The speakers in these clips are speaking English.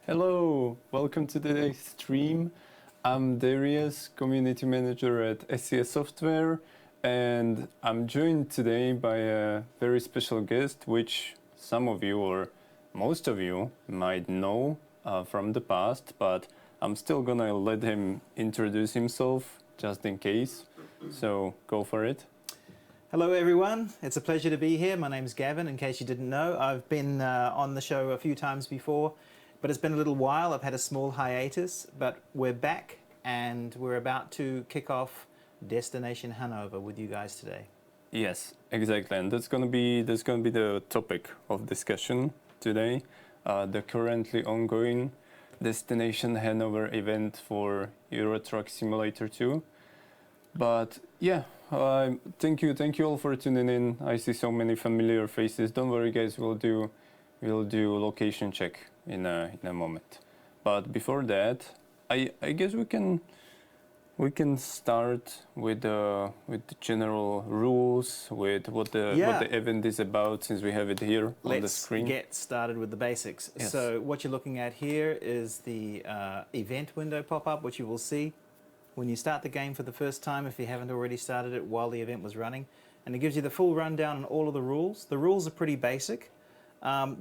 Hello, welcome to today's stream. I'm Darius, community manager at SCS Software, and I'm joined today by a very special guest, which some of you or most of you might know from the past, but I'm still gonna let him introduce himself just in case. So go for it. Hello everyone, it's a pleasure to be here. My name's Gavin, in case you didn't know. I've been on the show a few times before, but it's been a little while. I've had a small hiatus, but we're back and we're about to kick off Destination Hannover with you guys today. Yes, exactly, and that's gonna be the topic of discussion today. The currently ongoing Destination Hannover event for Euro Truck Simulator 2. But yeah, thank you all for tuning in. I see so many familiar faces. Don't worry, guys. We'll do location check in a moment. But before that, I guess we can start with the general rules, with what the event is about, since we have it here on the screen. Let's get started with the basics. Yes. So what you're looking at here is the event window pop up, which you will see when you start the game for the first time, if you haven't already started it while the event was running. And it gives you the full rundown on all of the rules. The rules are pretty basic.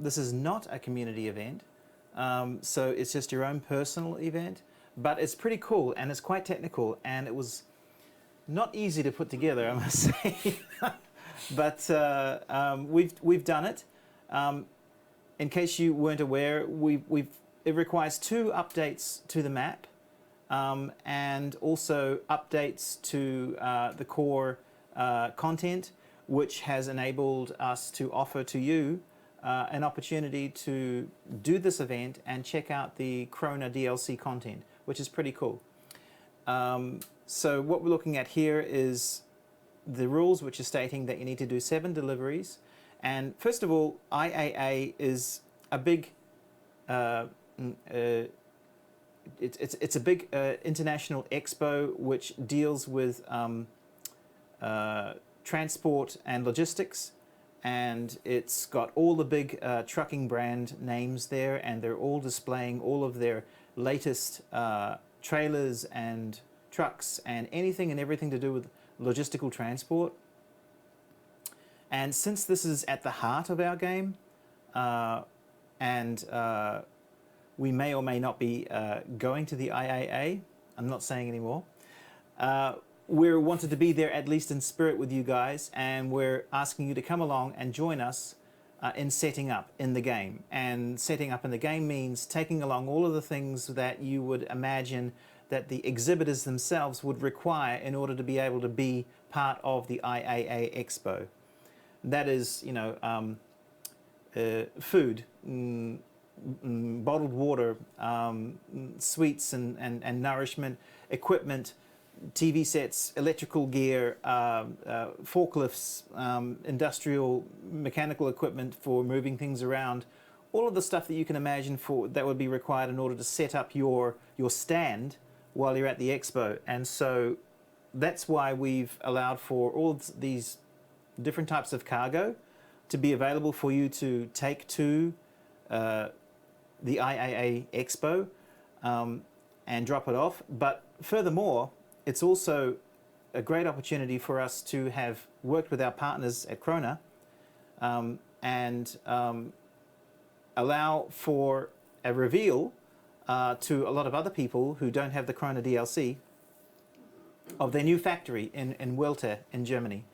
This is not a community event, so it's just your own personal event, but it's pretty cool and it's quite technical, and it was not easy to put together, I must say. But we've done it. In case you weren't aware, it requires 2 updates to the map, and also updates to the core content, which has enabled us to offer to you an opportunity to do this event and check out the Krona DLC content, which is pretty cool. So what we're looking at here is the rules, which are stating that you need to do 7 deliveries. And first of all, IAA is a big it's a big international expo which deals with transport and logistics, and it's got all the big trucking brand names there, and they're all displaying all of their latest trailers and trucks and anything and everything to do with logistical transport. And since this is at the heart of our game, we may or may not be going to the IAA. I'm not saying anymore. We wanted to be there at least in spirit with you guys, and we're asking you to come along and join us in setting up in the game. And setting up in the game means taking along all of the things that you would imagine that the exhibitors themselves would require in order to be able to be part of the IAA Expo. That is, food, bottled water, sweets and nourishment, equipment, TV sets, electrical gear, forklifts, industrial mechanical equipment for moving things around, all of the stuff that you can imagine that would be required in order to set up your stand while you're at the expo. And so that's why we've allowed for all these different types of cargo to be available for you to take to the IAA Expo and drop it off. But furthermore, it's also a great opportunity for us to have worked with our partners at Krona and allow for a reveal to a lot of other people who don't have the Krona DLC of their new factory in Welte in Germany.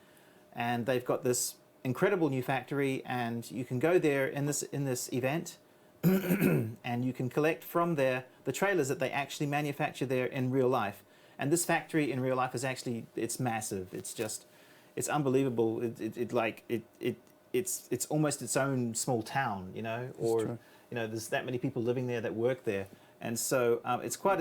And they've got this incredible new factory, and you can go there in this event and you can collect from there the trailers that they actually manufacture there in real life. And this factory in real life is actually, it's massive. It's unbelievable. It's almost its own small town, or there's that many people living there that work there. And so it's quite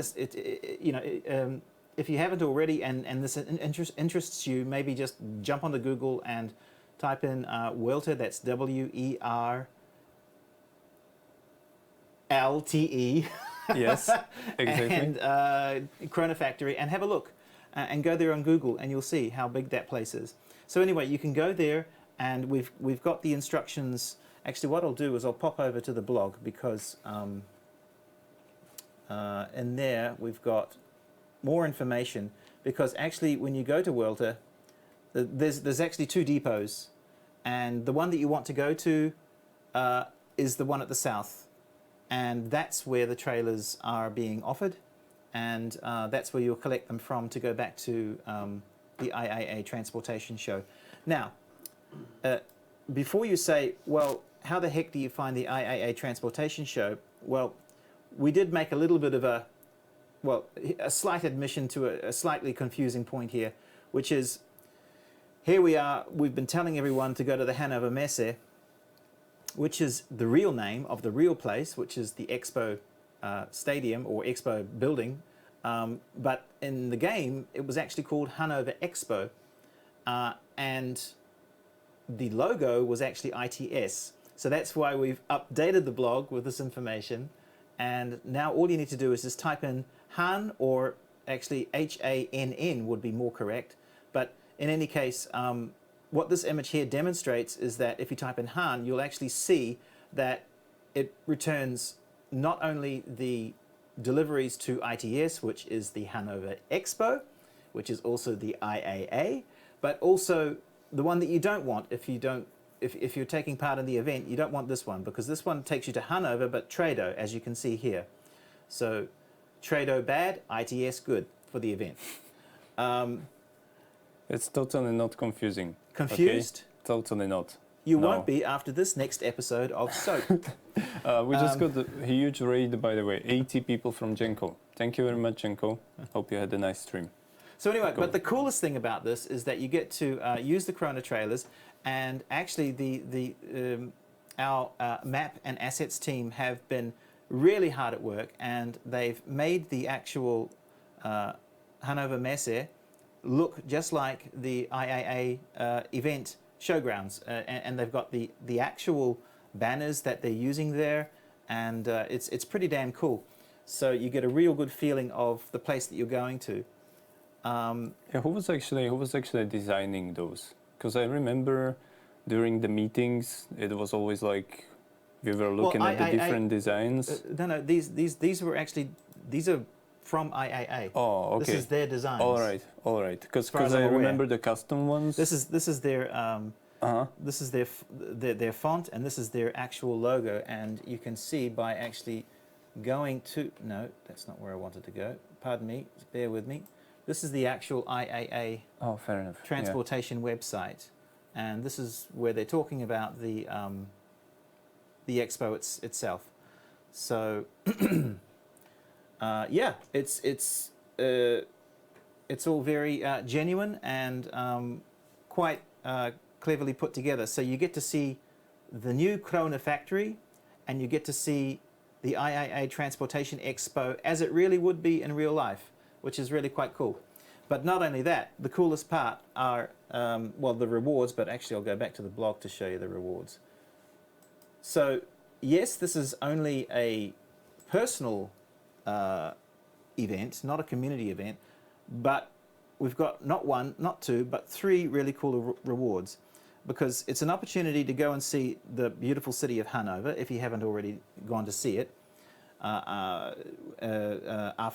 if you haven't already and this interests you, maybe just jump onto Google and type in Welte, that's WERLTE. Yes, exactly. And Krona Factory, and have a look and go there on Google, and you'll see how big that place is. So anyway, you can go there, and we've got the instructions. Actually, what I'll do is I'll pop over to the blog, because in there we've got more information, because actually when you go to Welter, there's actually 2 depots, and the one that you want to go to is the one at the south, and that's where the trailers are being offered, and that's where you'll collect them from to go back to the IAA Transportation Show. Now, before you say, well, how the heck do you find the IAA Transportation Show? Well, we did make a little bit of a slight admission to a slightly confusing point here, which is, here we are, we've been telling everyone to go to the Hannover Messe, which is the real name of the real place, which is the Expo Stadium or Expo building. But in the game, it was actually called Hannover Expo. And the logo was actually ITS. So that's why we've updated the blog with this information. And now all you need to do is just type in Han, or actually HANN would be more correct. But in any case, what this image here demonstrates is that if you type in Han, you'll actually see that it returns not only the deliveries to ITS, which is the Hannover Expo, which is also the IAA, but also the one that you don't want if you're taking part in the event. You don't want this one, because this one takes you to Hannover, but Trado, as you can see here. So Trado bad, ITS good for the event. It's totally not confusing. Confused? Okay? Totally not. You won't be after this next episode of Soap. We just got a huge raid, by the way. 80 people from Jenko. Thank you very much, Jenko. Hope you had a nice stream. So anyway, but the coolest thing about this is that you get to use the Krona trailers, and actually our map and assets team have been really hard at work, and they've made the actual Hannover Messe look just like the IAA event showgrounds, and they've got the actual banners that they're using there, and it's pretty damn cool. So you get a real good feeling of the place that you're going to. Yeah, who was actually designing those? Because I remember during the meetings, it was always like we were looking at the different designs. No, these were actually, these are from IAA. Oh, okay. This is their designs. All right. Because I remember the custom ones. This is their this is their font, and this is their actual logo, and you can see by actually going to, no, that's not where I wanted to go. Pardon me. Bear with me. This is the actual IAA fair enough. transportation website, and this is where they're talking about the expo itself. So yeah, it's all very genuine and quite cleverly put together. So you get to see the new Krona factory, and you get to see the IAA Transportation Expo as it really would be in real life, which is really quite cool. But not only that, the coolest part are, well, the rewards, but actually I'll go back to the blog to show you the rewards. So yes, this is only a personal event, not a community event, but we've got not one, not two, but three really cool rewards, because it's an opportunity to go and see the beautiful city of Hannover, if you haven't already gone to see it after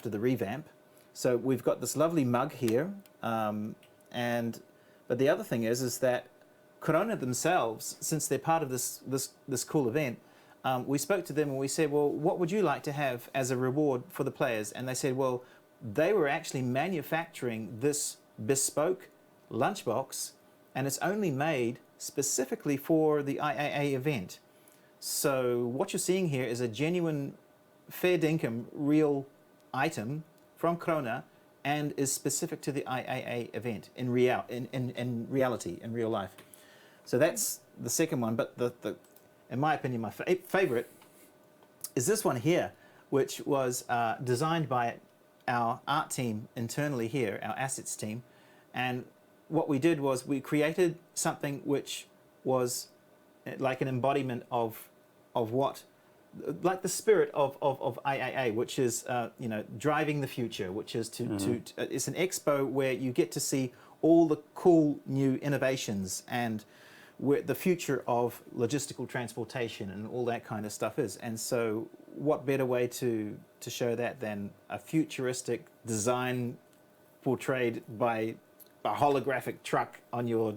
the revamp. So we've got this lovely mug here, but the other thing is that Krona themselves, since they're part of this cool event, we spoke to them and we said, well, what would you like to have as a reward for the players? And they said, well, they were actually manufacturing this bespoke lunchbox, and it's only made specifically for the IAA event. So what you're seeing here is a genuine, fair dinkum, real item from Krona, and is specific to the IAA event in reality, in real life. So that's the second one, but in my opinion, my favorite is this one here, which was designed by our art team internally here, our assets team. And what we did was we created something which was like an embodiment of what, like the spirit of IAA, which is you know, driving the future, which is it's an expo where you get to see all the cool new innovations and where the future of logistical transportation and all that kind of stuff is. And so what better way to show that than a futuristic design portrayed by a holographic truck on your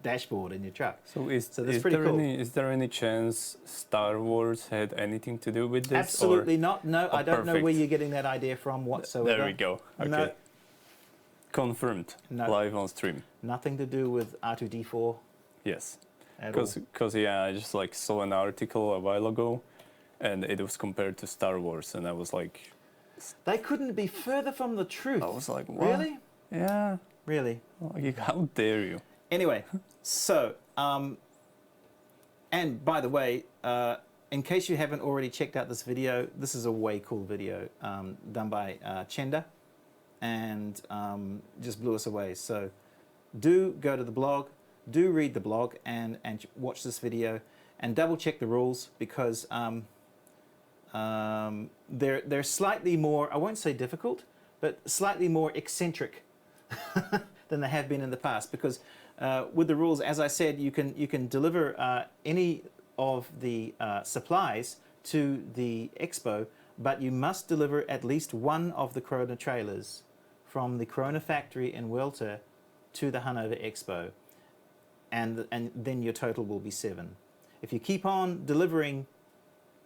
dashboard in your truck. So is that's pretty cool. Is there any chance Star Wars had anything to do with this? Absolutely not. No, I don't know where perfect. you're getting that idea from whatsoever. There we go. Okay. No, Confirmed. No. Live on stream. nothing to do with R2D4 Yes. at all. Because yeah, I just like saw an article a while ago, and it was compared to Star Wars, and I was like, They couldn't be further from the truth. what? Really? Yeah. Really? Like, how dare you? Anyway, so, and by the way, in case you haven't already checked out this video, this is a way cool video done by Chenda, and just blew us away. So do go to the blog, do read the blog, and watch this video, and double check the rules, because they're slightly more, I won't say difficult, but slightly more eccentric than they have been in the past, because with the rules, as I said, you can deliver any of the supplies to the expo, but you must deliver at least one of the Krona trailers from the Krona factory in Welter to the Hannover Expo, and then your total will be 7. If you keep on delivering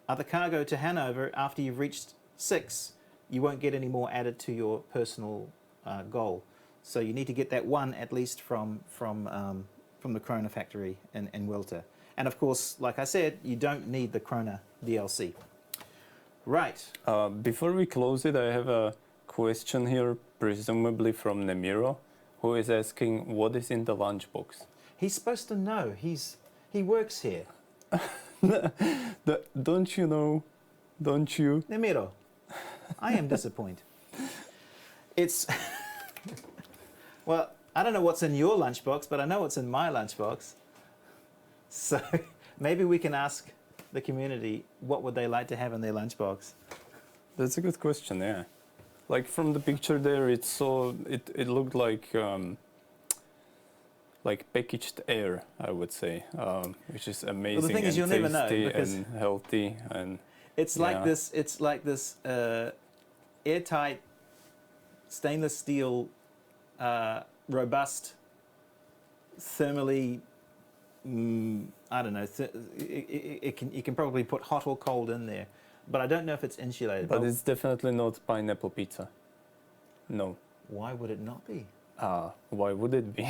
other cargo to Hannover after you've reached 6, you won't get any more added to your personal goal. So you need to get that one at least from the Krona factory in Welter. And of course, like I said, you don't need the Krona DLC. Right. Before we close it, I have a question here, presumably from Nemiro, who is asking what is in the lunchbox. He's supposed to know. He works here. Don't you know? Don't you? Nemiro, I am disappointed. It's... Well, I don't know what's in your lunchbox, but I know what's in my lunchbox. So maybe we can ask the community what would they like to have in their lunchbox. That's a good question, yeah. Like from the picture there, it looked like packaged air, I would say, which is amazing. Well, the thing and is, you'll never know, tasty because and healthy, and it's like this. It's like this airtight stainless steel, robust, thermally. I don't know. You can probably put hot or cold in there, but I don't know if it's insulated. But it's definitely not pineapple pizza. No. Why would it not be? Why would it be?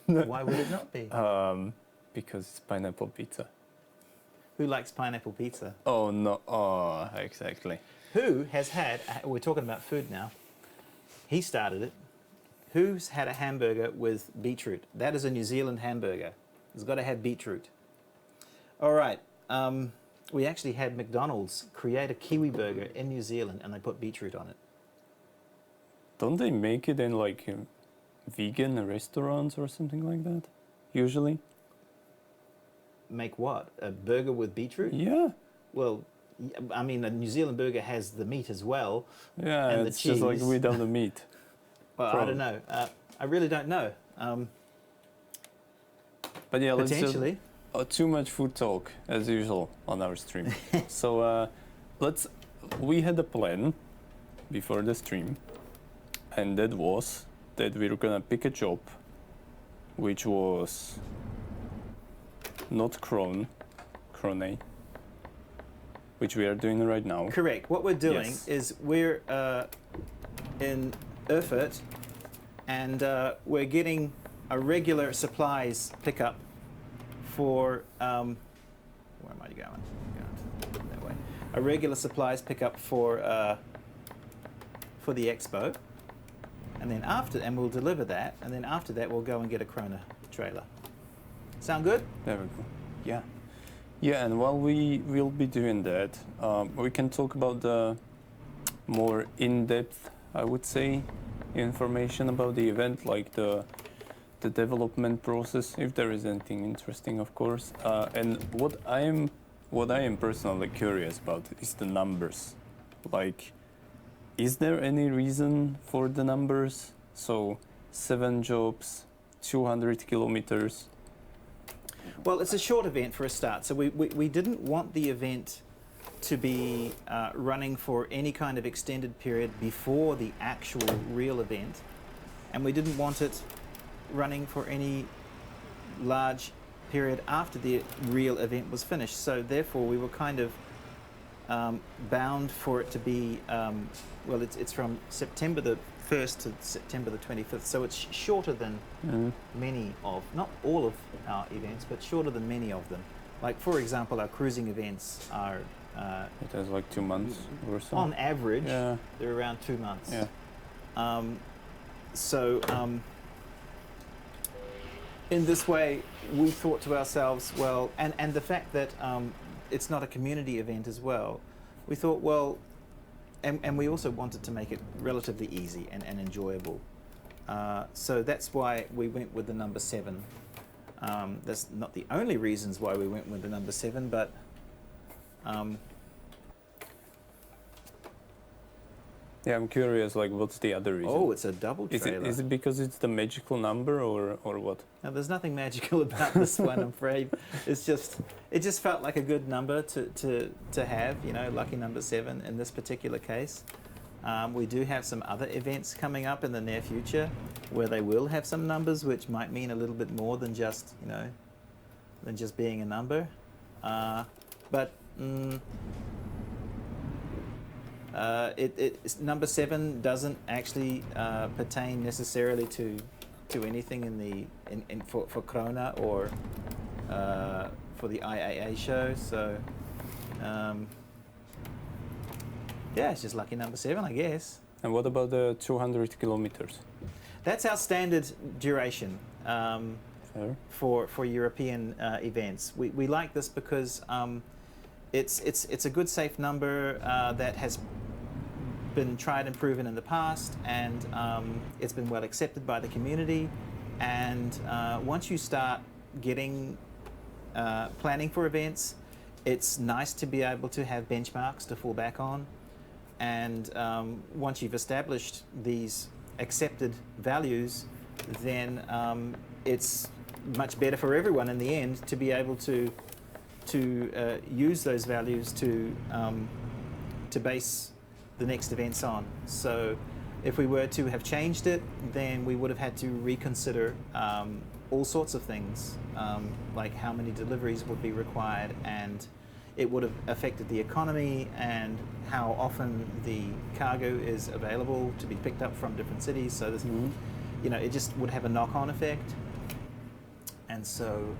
Why would it not be? Because it's pineapple pizza. Who likes pineapple pizza? Oh no! Oh, exactly. Who has had? We're talking about food now. He started it. Who's had a hamburger with beetroot? That is a New Zealand hamburger. It's got to have beetroot. All right. We actually had McDonald's create a kiwi burger in New Zealand, and they put beetroot on it. Don't they make it in like vegan restaurants or something like that? Usually. Make what? A burger with beetroot? Yeah. Well, I mean, a New Zealand burger has the meat as well. Yeah, and it's the cheese. just like without the meat. Well, I don't know. I really don't know. But yeah, Potentially. Too much food talk as usual on our stream. So we had a plan before the stream, and that was that we were gonna pick a job which was not Krona, which we are doing right now. Correct. What we're doing Yes. is we're in Erfurt, and we're getting a regular supplies pickup for where am I going? That way. A regular supplies pickup for the expo, and then we'll deliver that, and then after that we'll go and get a Krona trailer. Sound good? There we go. Yeah. Yeah, and while we will be doing that, we can talk about the more in-depth, I would say, information about the event, like the development process, if there is anything interesting, of course. And what I am personally curious about is the numbers. Like, is there any reason for the numbers? So 7 jobs, 200 kilometers. Well, it's a short event for a start, so we didn't want the event to be running for any kind of extended period before the actual real event, and we didn't want it running for any large period after the real event was finished. So therefore we were kind of bound for it to be, well, it's from September the 1st to September the 25th, so it's shorter than many of, not all of our events, but shorter than many of them. Like, for example, our cruising events are... it has like 2 months or so. On average, they're around 2 months. Yeah. In this way, we thought to ourselves, well, and the fact that it's not a community event as well, we thought, well, and we also wanted to make it relatively easy and enjoyable. So that's why we went with the number 7. That's not the only reasons why we went with the number 7, but yeah, I'm curious, like, what's the other reason? oh, it's a double trailer. Is it because it's the magical number, or what? Now, there's nothing magical about this one, I'm afraid. It just felt like a good number to have, you know, lucky number 7 in this particular case. We do have some other events coming up in the near future where they will have some numbers, which might mean a little bit more than just, you know, than just being a number. Number 7 doesn't actually pertain necessarily to anything for Krona or for the IAA show. So yeah, it's just lucky number 7, I guess. And what about the 200 kilometers? That's our standard duration Fair. for European events. We like this because it's a good, safe number that has been tried and proven in the past, and it's been well accepted by the community. And once you start getting planning for events, it's nice to be able to have benchmarks to fall back on. And once you've established these accepted values, then it's much better for everyone in the end to be able to use those values to base the next events on. So if we were to have changed it, then we would have had to reconsider all sorts of things, like how many deliveries would be required, and it would have affected the economy and how often the cargo is available to be picked up from different cities. So this, you know, it just would have a knock-on effect. And so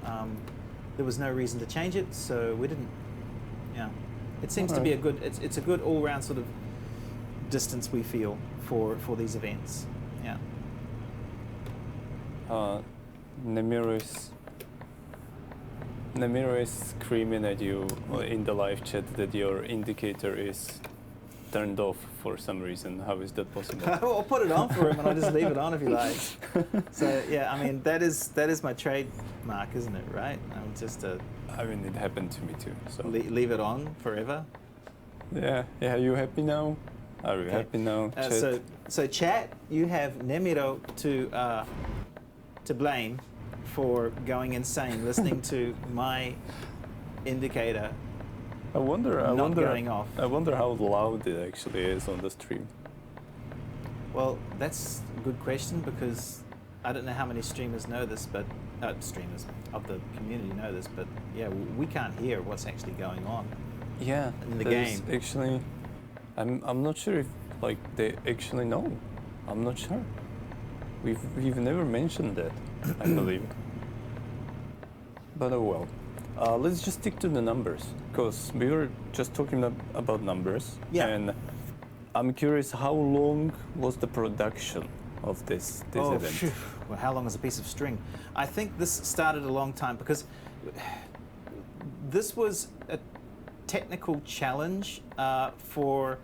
there was no reason to change it, so we didn't. Yeah, it seems to be a good. It's a good all-round sort of distance we feel for these events. Yeah. Nemiro is screaming at you in the live chat that your indicator is turned off for some reason. How is that possible? I'll put it on for him and I'll just leave it on if he likes. So yeah, I mean that is my trademark, isn't it? Right? I'm just I mean, it happened to me too. So leave it on forever. Yeah. Are you happy now? Are you happy now? Chat? So chat, you have Nemiro to blame for going insane listening to my indicator. I wonder going off. I wonder how loud it actually is on the stream. Well, that's a good question, because I don't know how many streamers know this, but streamers of the community know this, but yeah, we can't hear what's actually going on. Yeah, in the game. Actually, I'm not sure if like they actually know. I'm not sure. We've never mentioned that, I believe. But oh well. Let's just stick to the numbers, because we were just talking about numbers. Yeah. And I'm curious, how long was the production of this event? Phew. Well, how long is a piece of string? I think this started a long time, because this was a technical challenge for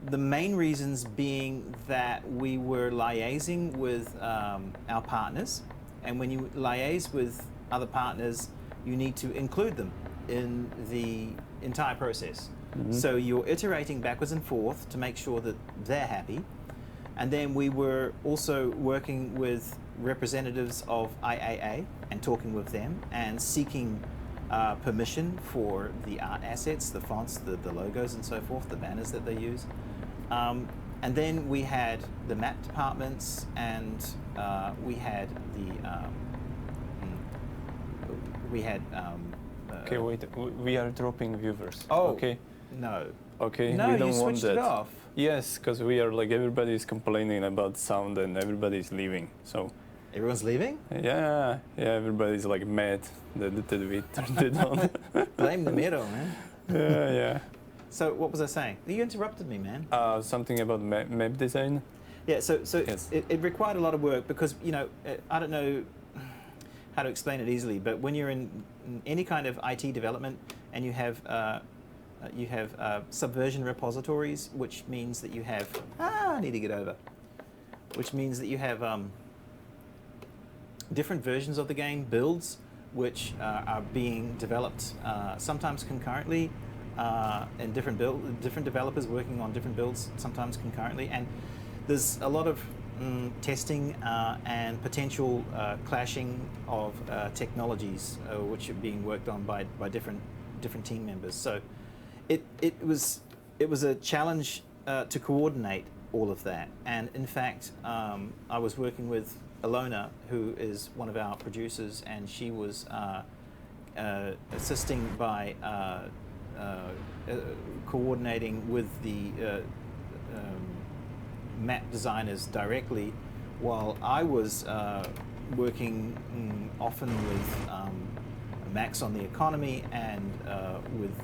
the main reasons being that we were liaising with our partners, and when you liaise with other partners, you need to include them in the entire process. Mm-hmm. So you're iterating backwards and forth to make sure that they're happy. And then we were also working with representatives of IAA and talking with them and seeking permission for the art assets, the fonts, the logos and so forth, the banners that they use. And then we had the map departments, and we had Okay, wait. We are dropping viewers. Oh, okay. no. Okay, No, we don't you want switched that. it off. Yes, because we are like everybody's complaining about sound and everybody's leaving. So Everyone's leaving? yeah, everybody's like mad that we turned it on. Blame the middle, man. yeah. So what was I saying? You interrupted me, man. Something about map design. Yeah, so Yes. it required a lot of work because, I don't know how to explain it easily, but when you're in any kind of IT development and you have subversion repositories, which means that you have I need to get over, which means that you have different versions of the game, builds, which are being developed sometimes concurrently, and different developers working on different builds sometimes concurrently, and there's a lot of testing and potential clashing of technologies which are being worked on by different team members. So it was a challenge to coordinate all of that. And in fact, I was working with Alona, who is one of our producers, and she was assisting by coordinating with the map designers directly, while I was working often with Max on the economy and with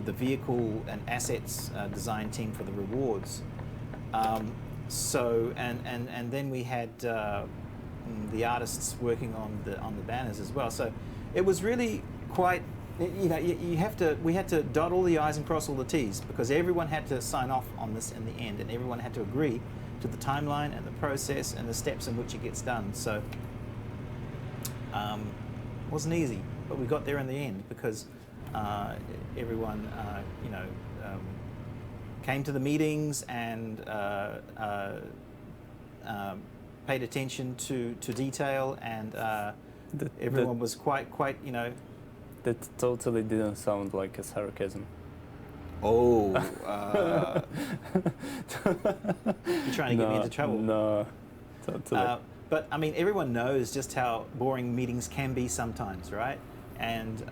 the vehicle and assets design team for the rewards. So and then we had the artists working on the banners as well. So it was really quite. We had to dot all the I's and cross all the T's, because everyone had to sign off on this in the end, and everyone had to agree to the timeline and the process and the steps in which it gets done. So it wasn't easy, but we got there in the end because everyone came to the meetings and paid attention to detail, and everyone was quite. That totally didn't sound like a sarcasm. Oh, you're trying to get me into trouble. No, totally. But I mean, everyone knows just how boring meetings can be sometimes, right? And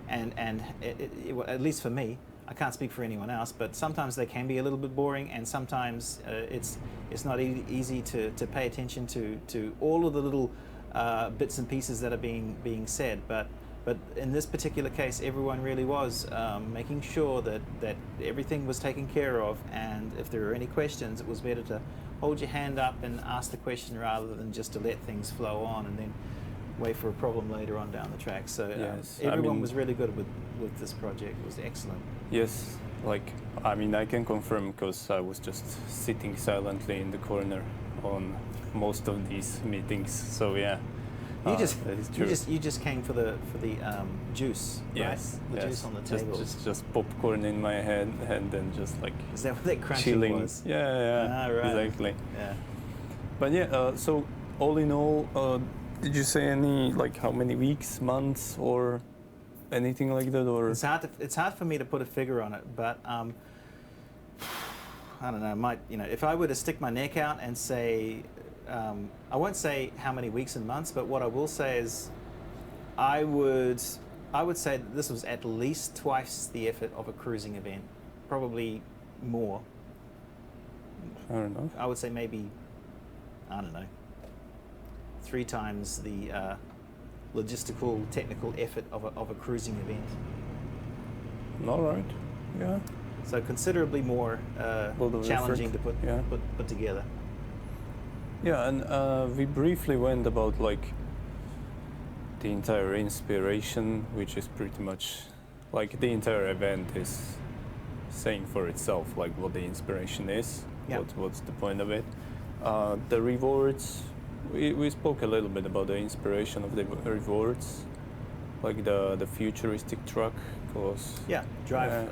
at least for me, I can't speak for anyone else, but sometimes they can be a little bit boring, and sometimes it's not easy to pay attention to all of the little bits and pieces that are being said. But in this particular case, everyone really was making sure that everything was taken care of, and if there were any questions, it was better to hold your hand up and ask the question rather than just to let things flow on and then wait for a problem later on down the track. So yes, everyone was really good with this project. It was excellent. Yes, I can confirm, because I was just sitting silently in the corner on most of these meetings. So yeah. You that is true. just came for the juice, right? Yes, The juice on the table. Just popcorn in my head, and then just like Is that what that crunching chilling. was? Yeah, right. exactly. Yeah. But yeah, so all in all, did you say any, like, how many weeks, months, or anything like that, or? It's hard for me to put a figure on it, but I don't know. If I were to stick my neck out and say, I won't say how many weeks and months, but what I will say is, I would say that this was at least twice the effort of a cruising event, probably more. I don't know. I would say maybe, I don't know, 3 times the logistical, technical effort of a cruising event. All right. Yeah. So considerably more challenging to put together. Yeah, and we briefly went about like the entire inspiration, which is pretty much like the entire event is saying for itself, like what the inspiration is, what's the point of it. The rewards, we spoke a little bit about the inspiration of the rewards, like the futuristic truck, cause drive.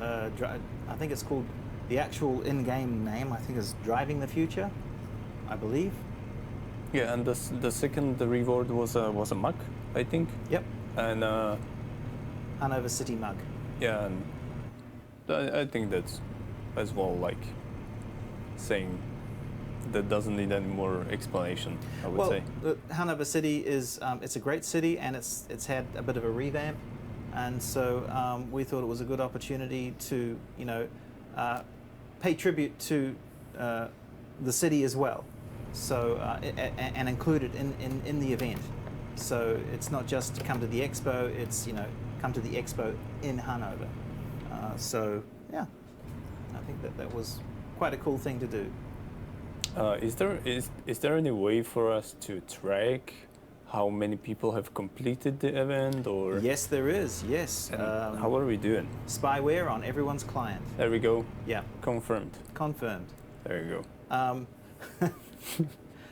I think it's called, the actual in-game name I think is Driving the Future, I believe. Yeah, and the second reward was a mug, I think. Yep. And Hannover City mug. yeah, and I think that's as well like saying that doesn't need any more explanation, I would say. Hannover City is it's a great city, and it's had a bit of a revamp, and so we thought it was a good opportunity to pay tribute to the city as well, so and include it in the event. So it's not just come to the expo; it's come to the expo in Hannover. So yeah, I think that was quite a cool thing to do. Is there any way for us to track how many people have completed the event, or Yes, there is. Yes. how are we doing? Spyware on everyone's client. There we go. Yeah. Confirmed. Confirmed. There you go.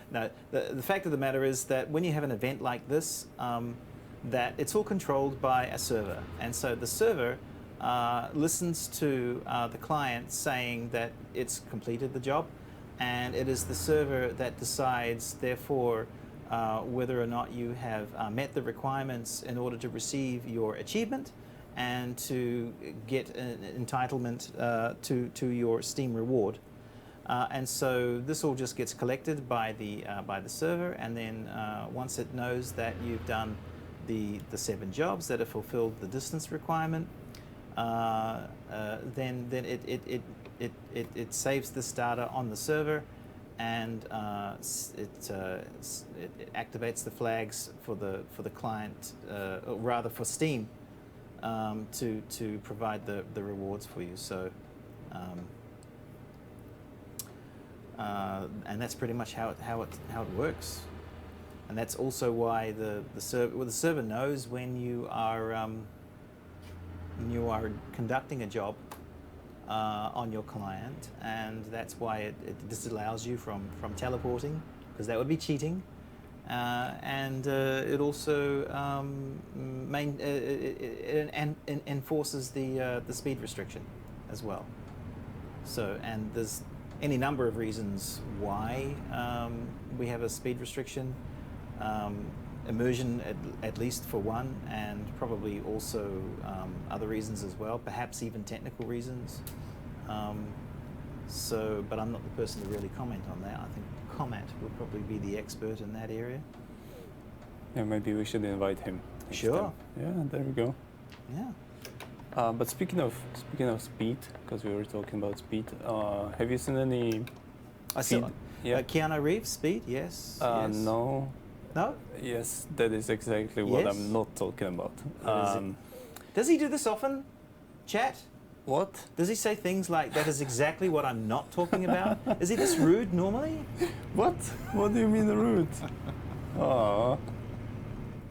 No, the fact of the matter is that when you have an event like this, that it's all controlled by a server, and so the server listens to the client saying that it's completed the job, and it is the server that decides, therefore, whether or not you have met the requirements in order to receive your achievement and to get an entitlement to your Steam reward. And so this all just gets collected by the server, and then once it knows that you've done the 7 jobs that have fulfilled the distance requirement, then it saves this data on the server, and it activates the flags for the client, or rather for Steam, to provide the rewards for you. So. And that's pretty much how it works, and that's also why the server knows when you are conducting a job on your client, and that's why it disallows you from teleporting, because that would be cheating, and it also enforces the speed restriction as well. So, and there's any number of reasons why we have a speed restriction. Immersion at least for one, and probably also other reasons as well, perhaps even technical reasons. But I'm not the person to really comment on that. I think Comat would probably be the expert in that area. Yeah, maybe we should invite him. Sure. Time. Yeah, there we go. Yeah. But speaking of speed, because we were talking about speed, have you seen any? I saw. Yeah. Keanu Reeves speed. Yes. Yes. No. No. Yes, that is exactly what Yes. I'm not talking about. Does he do this often, chat? What? Does he say things like, "That is exactly what I'm not talking about"? Is he this rude normally? What? What do you mean rude? Oh,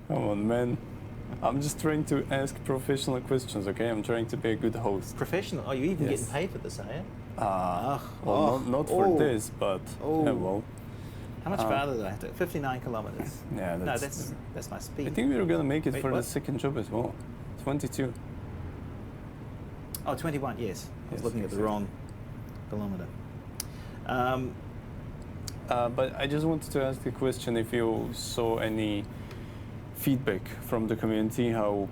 come on, man. I'm just trying to ask professional questions, okay? I'm trying to be a good host. Professional? Are you even Yes. getting paid for this, are you? Well, not for this, but yeah, well. How much farther did I have to? 59 kilometers. Yeah, No, that's my speed. I think we were gonna make it Wait, for what? the second job as well. 22. Oh, 21, yes. I was Yes, looking at the exactly. wrong kilometer. But I just wanted to ask the question if you saw any feedback from the community, how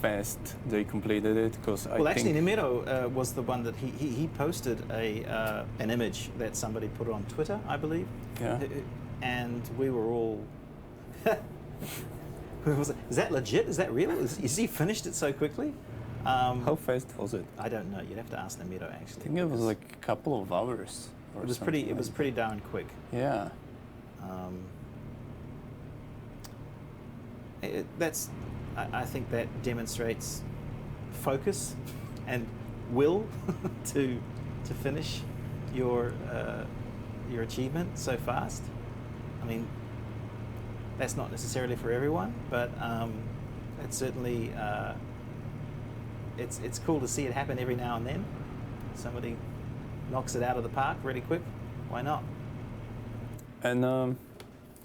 fast they completed it, because Well, actually, Nimero was the one that he posted an image that somebody put on Twitter, I believe. Yeah. And we were all... Is that legit? Is that real? Is he finished it so quickly? How fast was it? I don't know. You'd have to ask Nimero, actually. I think it was like a couple of hours. Or It was something pretty. It was like pretty darn quick. that. Yeah. I think that demonstrates focus and will to finish your achievement so fast. I mean, that's not necessarily for everyone, but it's certainly it's cool to see it happen every now and then. Somebody knocks it out of the park really quick. Why not? And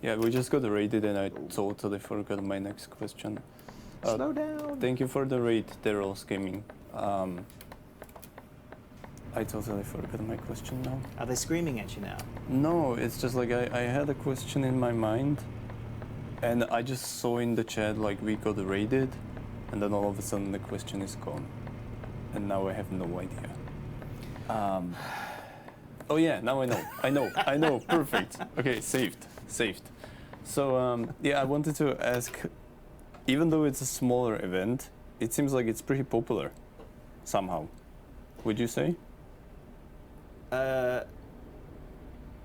yeah, we just got raided, and I totally forgot my next question. Slow down. Thank you for the raid, Daryl's Gaming. I totally forgot my question now. Are they screaming at you now? No, it's just like I had a question in my mind, And I just saw in the chat like we got raided, and then all of a sudden the question is gone, and now I have no idea. Oh yeah, now I know. I know. Perfect. Okay, saved. So yeah, I wanted to ask, even though it's a smaller event, it seems like it's pretty popular, somehow. Would you say?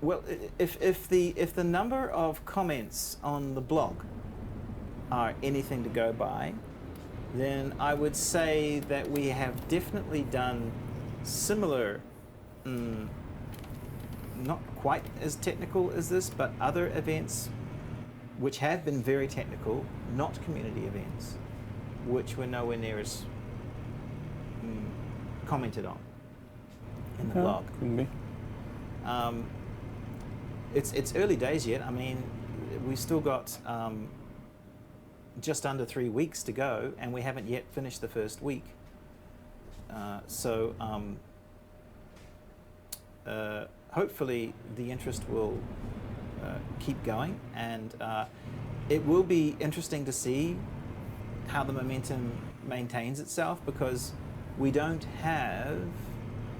Well, if the number of comments on the blog are anything to go by, then I would say that we have definitely done similar, not quite as technical as this, but other events which have been very technical, not community events, which were nowhere near as commented on in the blog. Could be. It's early days yet. I mean, we've still got just under 3 weeks to go, and we haven't yet finished the first week. So hopefully the interest will keep going, and it will be interesting to see how the momentum maintains itself, because we don't have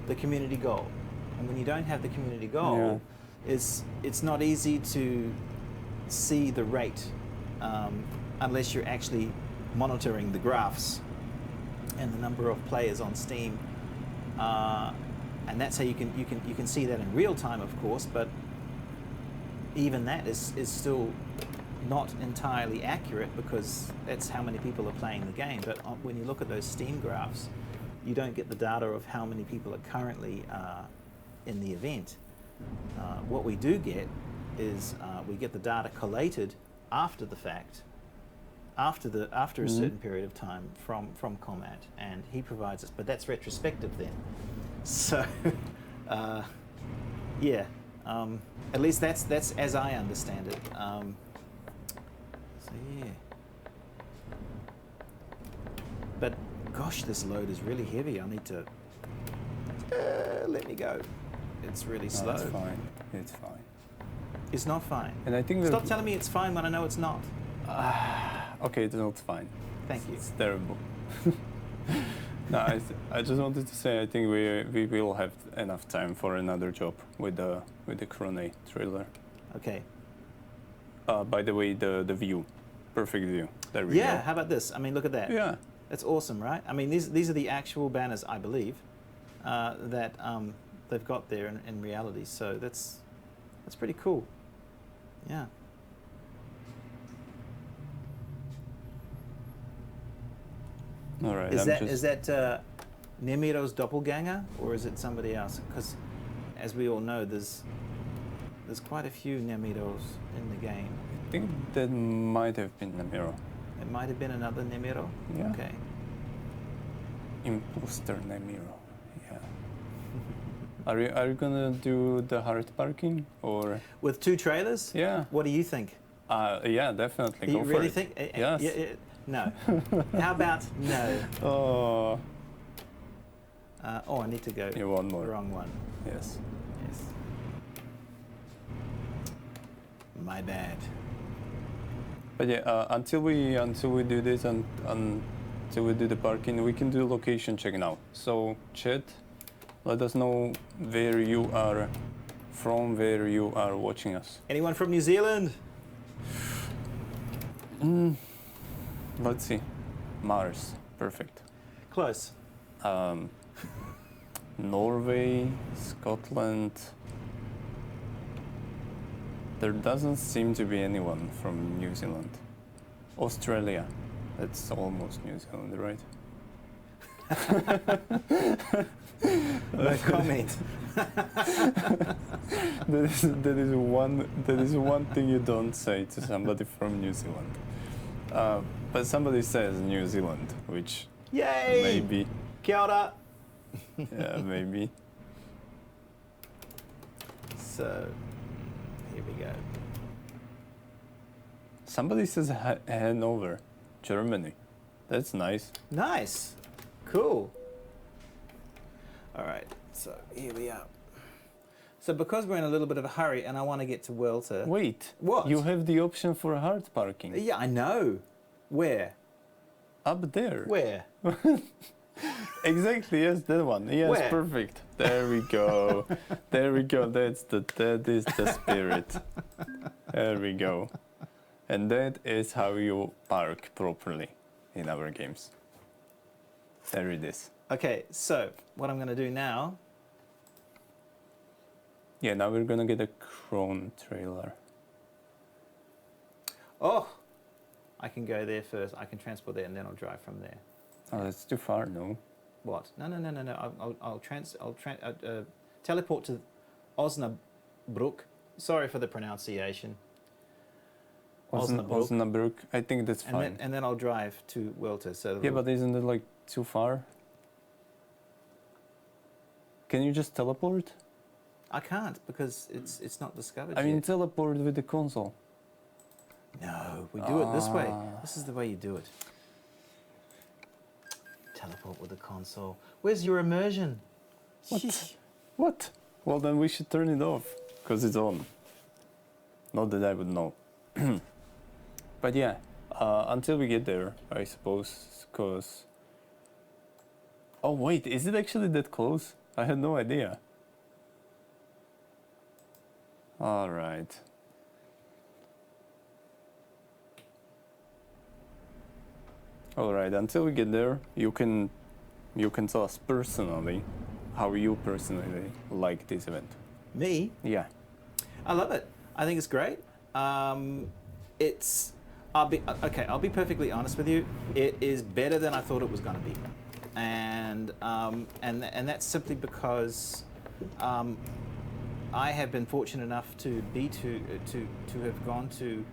the community goal. And when you don't have the community goal, it's not easy to see the rate unless you're actually monitoring the graphs and the number of players on Steam, and that's how you can see that in real time, of course. But even that is still not entirely accurate, because that's how many people are playing the game. But when you look at those Steam graphs, you don't get the data of how many people are currently in the event. What we do get is we get the data collated after the fact, after a certain period of time from Commat, and he provides us, but that's retrospective then. So yeah, at least that's as I understand it. So yeah, but gosh, this load is really heavy. I need to let me go. It's really slow. It's fine. It's fine. It's not fine. And I think Stop telling me it's fine when I know it's not. Okay, it's not fine. Thank you. It's terrible. No, I just wanted to say I think we will have enough time for another job with the Krona trailer. Okay. By the way, the view, perfect view. There we go. Yeah. How about this? I mean, look at that. Yeah. That's awesome, right? I mean, these are the actual banners, I believe, that they've got there in reality. So that's pretty cool. Yeah. All right. Is that Nemiro's doppelganger, or is it somebody else? Because, as we all know, there's quite a few Nemiros in the game. I think that might have been Nemiro. It might have been another Nemiro. Yeah. Okay. Imposter Nemiro. Yeah. Are you gonna do the hard parking or? With 2 trailers? Yeah. What do you think? Yeah, definitely. You Go really for think? it. Yes. No. How about no? Oh. I need to go. Yeah, one more. Wrong one. Yes. Yes. My bad. But yeah, until we do this and until we do the parking, we can do location check now. So chat, let us know where you are from, where you are watching us. Anyone from New Zealand? Let's see. Mars, perfect. Close. Norway, Scotland. There doesn't seem to be anyone from New Zealand. Australia, that's almost New Zealand, right? No comment. that is one thing you don't say to somebody from New Zealand. But somebody says New Zealand, which Yay! maybe. Kia ora. Yeah, maybe. So, here we go. Somebody says Hannover, Germany. That's nice. Nice. Cool. All right, so here we are. So because we're in a little bit of a hurry and I want to get to Welter... Wait. What? You have the option for hard parking. Yeah, I know. Where? Up there. Where? Exactly, yes, that one. Yes, Where? perfect. There we go. There we go. That is the spirit. There we go. And that is how you park properly in our games. There it is. Okay, so what I'm going to do now... Yeah, now we're gonna get a Krona trailer. Oh! I can go there first. I can transport there and then I'll drive from there. Oh, that's too far, no? What? No. I'll teleport to Osnabrück. Sorry for the pronunciation. Osnabrück. Osnabrück. I think that's fine. And then I'll drive to Welter. So Yeah, but isn't it like too far? Can you just teleport? I can't because it's not discovered I mean, yet. teleport with the console. No, we do it this way. This is the way you do it. Teleport with the console. Where's your immersion? What? Sheesh. What? Well, then we should turn it off, because it's on. Not that I would know. But yeah, until we get there, I suppose, because... Oh wait, is it actually that close? I had no idea. Alright. Alright, until we get there, you can tell us personally how you personally like this event. Me? Yeah. I love it. I think it's great. I'll be perfectly honest with you. It is better than I thought it was going to be, and that's simply because I have been fortunate enough to have gone to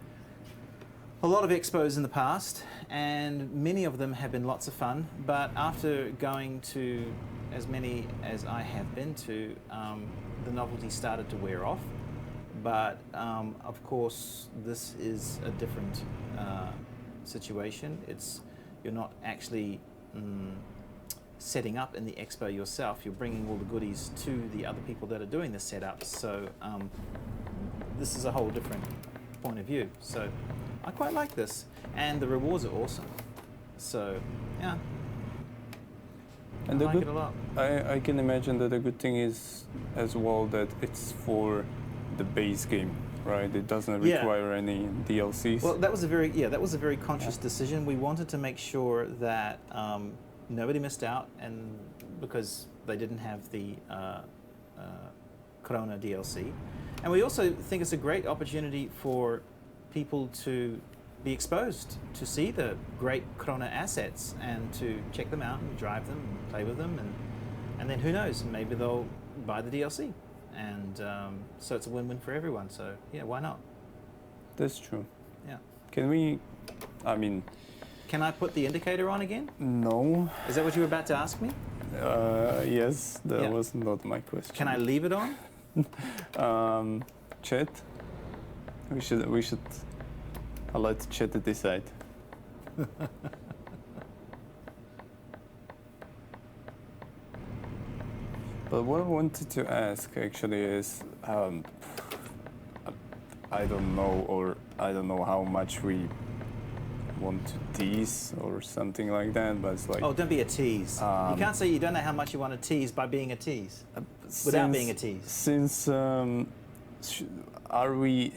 a lot of expos in the past, and many of them have been lots of fun. But after going to as many as I have been to, the novelty started to wear off. But of course, this is a different situation. You're not actually setting up in the expo yourself. You're bringing all the goodies to the other people that are doing the setup. So this is a whole different point of view. So I quite like this, and the rewards are awesome. So yeah, And I like it a lot. I can imagine that the good thing is as well that it's for the base game, right? It doesn't Yeah. require any DLCs. Well, that was a very conscious decision. We wanted to make sure that nobody missed out, and because they didn't have the Krona DLC, and we also think it's a great opportunity for people to be exposed to see the great Krona assets and to check them out and drive them and play with them, and then who knows, maybe they'll buy the DLC, and so it's a win-win for everyone. So yeah, why not? That's true. Yeah. Can I put the indicator on again? No. Is that what you were about to ask me? Yes, that Yeah. was not my question. Can I leave it on? Chat? We should I'll let chat decide. But what I wanted to ask actually is, I don't know how much we want to tease or something like that, but it's like... Oh, don't be a tease. You can't say you don't know how much you want to tease by being a tease. Without being a tease. Since, are we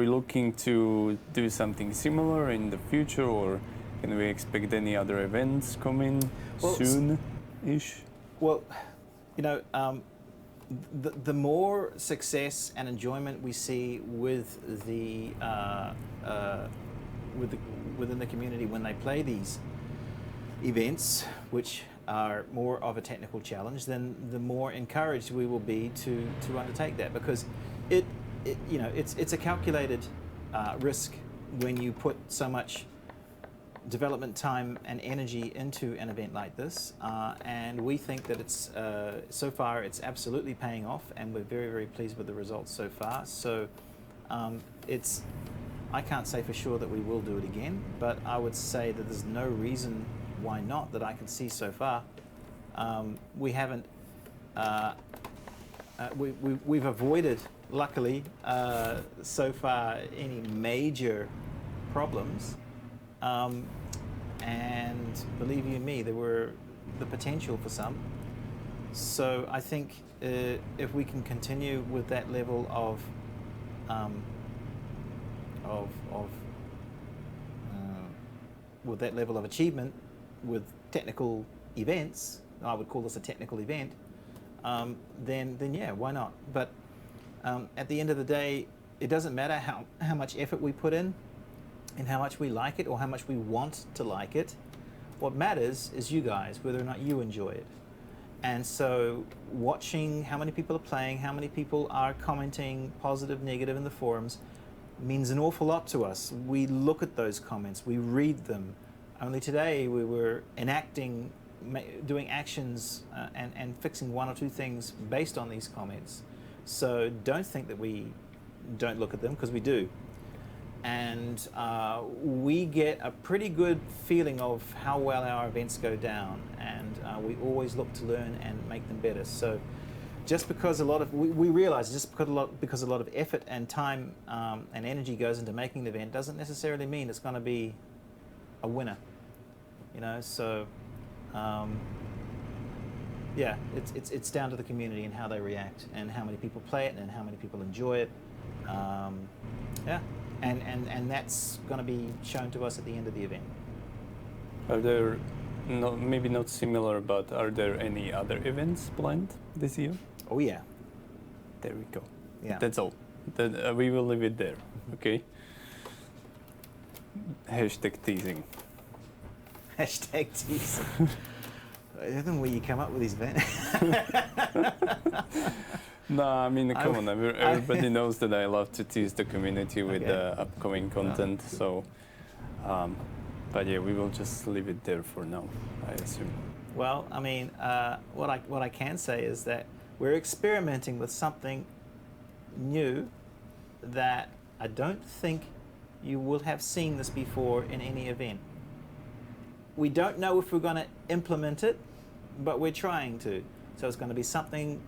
looking to do something similar in the future, or can we expect any other events coming soon-ish? Well, you know, the more success and enjoyment we see with within the community when they play these events, which are more of a technical challenge, then the more encouraged we will be to undertake that, because it's a calculated risk when you put so much development time and energy into an event like this, and we think that it's so far it's absolutely paying off, and we're very, very pleased with the results so far. So I can't say for sure that we will do it again, but I would say that there's no reason why not that I can see so far. We haven't we've avoided, luckily, so far any major problems. And believe you me, there were the potential for some. So I think if we can continue with that level of with that level of achievement with technical events, I would call this a technical event, then yeah, why not? But at the end of the day, it doesn't matter how much effort we put in and how much we like it or how much we want to like it. What matters is you guys, whether or not you enjoy it. And so watching how many people are playing, how many people are commenting positive, negative in the forums means an awful lot to us. We look at those comments, we read them. Only today we were enacting, doing actions and fixing one or two things based on these comments. So don't think that we don't look at them, because we do. And we get a pretty good feeling of how well our events go down, and we always look to learn and make them better. So just because we realize just because a lot of effort and time and energy goes into making an event doesn't necessarily mean it's going to be a winner, you know. So yeah, it's down to the community and how they react and how many people play it and how many people enjoy it. Yeah. And that's going to be shown to us at the end of the event. Are there, maybe not similar, but are there any other events planned this year? Oh yeah. There we go. Yeah. That's all. Then we will leave it there. Okay. Hashtag teasing. Hashtag teasing. I don't know where you come up with these events. No, I mean, come on, everybody knows that I love to tease the community with the upcoming content, so, but yeah, we will just leave it there for now, I assume. Well, I mean, what I can say is that we're experimenting with something new that I don't think you will have seen this before in any event. We don't know if we're going to implement it, but we're trying to. So it's going to be something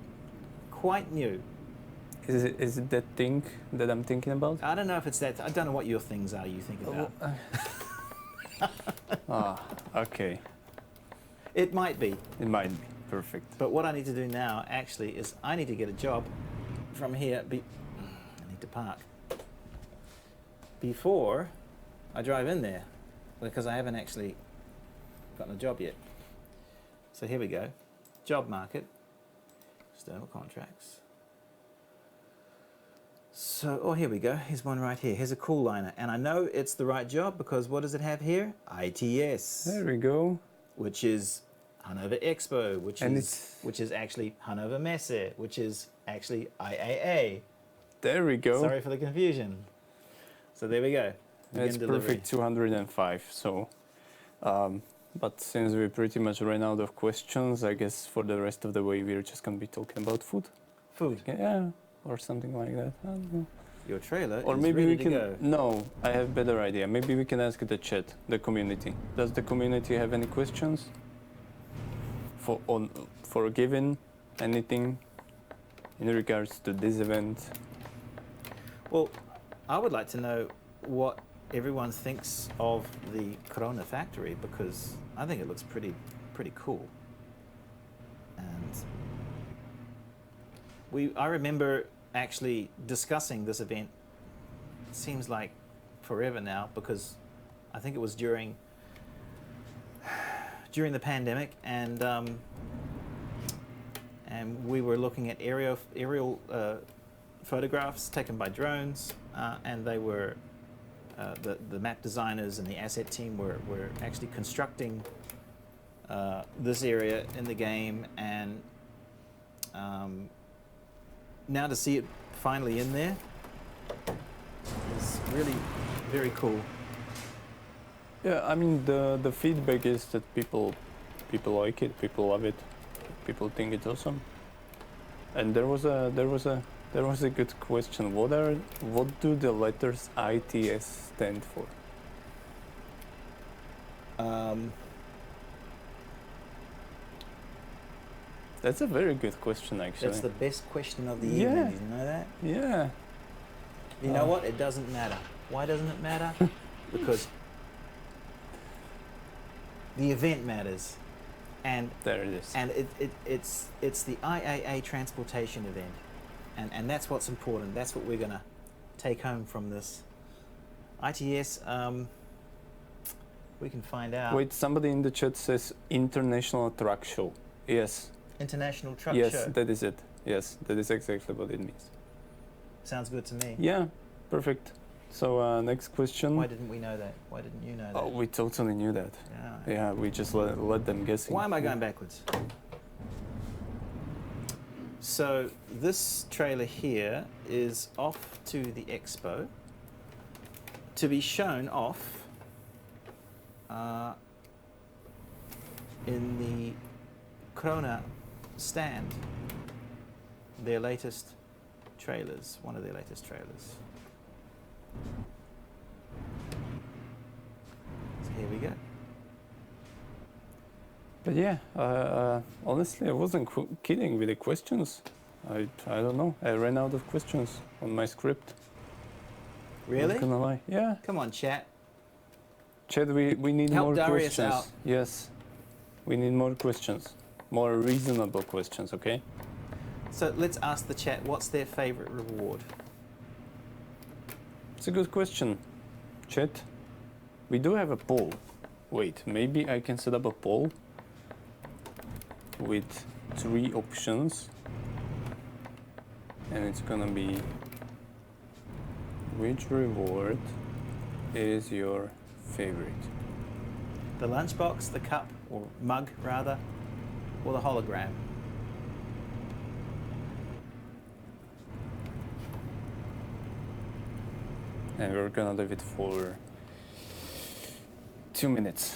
quite new. Is it that thing that I'm thinking about? I don't know if it's that. I don't know what your things are you think about. Okay. It might be. It might be. Perfect. But what I need to do now, actually, is I need to get a job from here. I need to park before I drive in there, because I haven't actually gotten a job yet. So here we go. Job market. External contracts. So, oh, here we go. Here's one right here. Here's a cool liner. And I know it's the right job because what does it have here? ITS. There we go. Which is Hannover Expo, which is actually Hannover Messe, which is actually IAA. There we go. Sorry for the confusion. So there we go. It's perfect 205. So, but since we pretty much ran out of questions, I guess for the rest of the way we're just gonna be talking about food. Food. Yeah, or something like that. I don't know. Your trailer or is maybe ready we can. to go. No, I have a better idea. Maybe we can ask the chat, the community. Does the community have any questions for Gavin? Anything in regards to this event? Well, I would like to know what everyone thinks of the Krona factory, because I think it looks pretty cool. And I remember actually discussing this event. It seems like forever now, because I think it was during the pandemic, and we were looking at aerial photographs taken by drones, and they were the map designers and the asset team were actually constructing this area in the game, and now to see it finally in there is really very cool. Yeah, I mean the feedback is that people like it, people love it, people think it's awesome. And there was a good question. What do the letters ITS stand for? That's a very good question, actually. That's the best question of the Yeah. evening. Did you know that? Yeah. You know what? It doesn't matter. Why doesn't it matter? Because the event matters, and There it is. and it's the IAA transportation event, and that's what's important. That's what we're gonna take home from this. ITS. We can find out. Wait, somebody in the chat says International Truck Show. Yes. International Truck Yes, Show. that is it. Yes, that is exactly what it means. Sounds good to me. Yeah, perfect. So next question. Why didn't we know that? Why didn't you know that? Oh, we totally knew that. Yeah. Yeah, we just let them guess. Why am I going backwards? So this trailer here is off to the expo to be shown off in the Krona Stand. Their latest trailers, one of their latest trailers. So here we go. But yeah, honestly, I wasn't kidding with the questions. I don't know. I ran out of questions on my script. Really? Not gonna lie. Yeah. Come on, chat. Chad, we need Help more Darius questions. out. Yes. We need more questions. More reasonable questions, okay? So let's ask the chat, what's their favorite reward? It's a good question. Chat, we do have a poll. Wait, maybe I can set up a poll with 3 options. And it's gonna be, which reward is your favorite? The lunchbox, the cup, or mug rather, or the hologram? And we're gonna leave it for 2 minutes.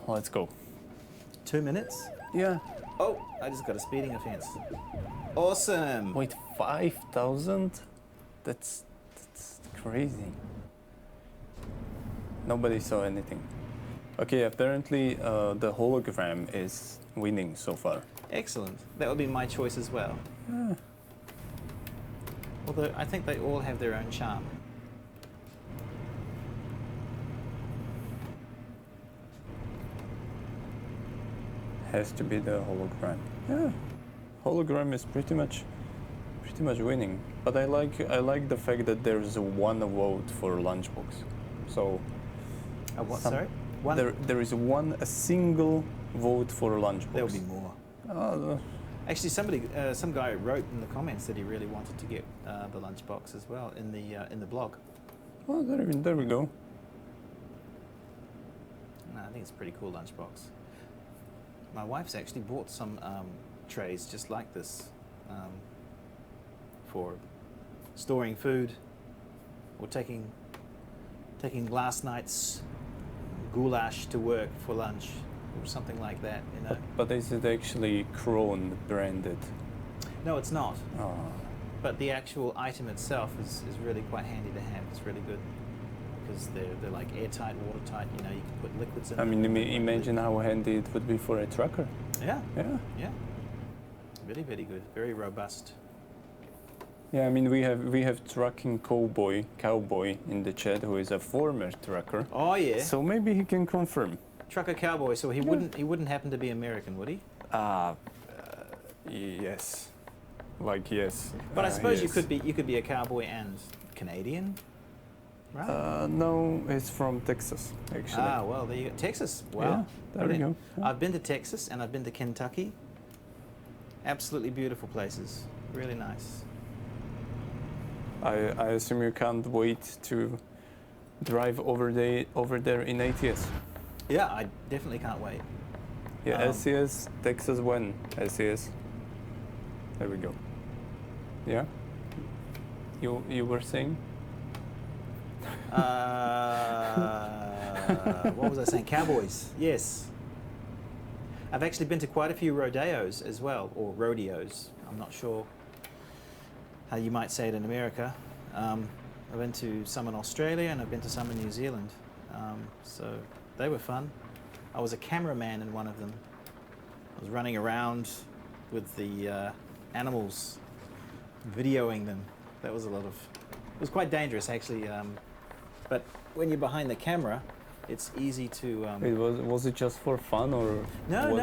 Let's go. 2 minutes? Yeah. Oh, I just got a speeding offense. Awesome. Wait, 5,000? That's crazy. Nobody saw anything. Okay, apparently the hologram is winning so far. Excellent. That would be my choice as well. Yeah. Although I think they all have their own charm. Has to be the hologram. Yeah, hologram is pretty much winning. But I like the fact that there's one vote for Lunchbox. So What, some- sorry? One? there is a single vote for Lunchbox. There'll be more. Actually, some guy wrote in the comments that he really wanted to get the lunchbox as well in the blog. Oh, there we go. No, I think it's a pretty cool lunchbox. My wife's actually bought some trays just like this for storing food or taking last night's goulash to work for lunch or something like that. You know. But is it actually Krona branded? No, it's not. Oh. But the actual item itself is really quite handy to have. It's really good because they're like airtight, watertight. You know, you can put liquids in. I mean, them. imagine how handy it would be for a trucker. Yeah, Yeah. yeah. Very, very good. Very robust. Yeah, I mean, we have trucking cowboy in the chat who is a former trucker. Oh yeah. So maybe he can confirm. Trucker cowboy. So he wouldn't happen to be American, would he? Yes. Like yes. But I suppose yes. you could be a cowboy and Canadian, right? No, he's from Texas actually. Ah, well, there you go. Texas. Wow. Yeah, there we Brilliant. go. Yeah. I've been to Texas and I've been to Kentucky. Absolutely beautiful places. Really nice. I assume you can't wait to drive over there in ATS. Yeah, I definitely can't wait. Yeah, SCS, Texas when? SCS. There we go. Yeah? You were saying? What was I saying? Cowboys. Yes. I've actually been to quite a few rodeos as well, or rodeos. I'm not sure how you might say it in America. I've been to some in Australia and I've been to some in New Zealand. So they were fun. I was a cameraman in one of them. I was running around with the animals, videoing them. That was it was quite dangerous actually. But when you're behind the camera, it's easy to. It was it just for fun or No.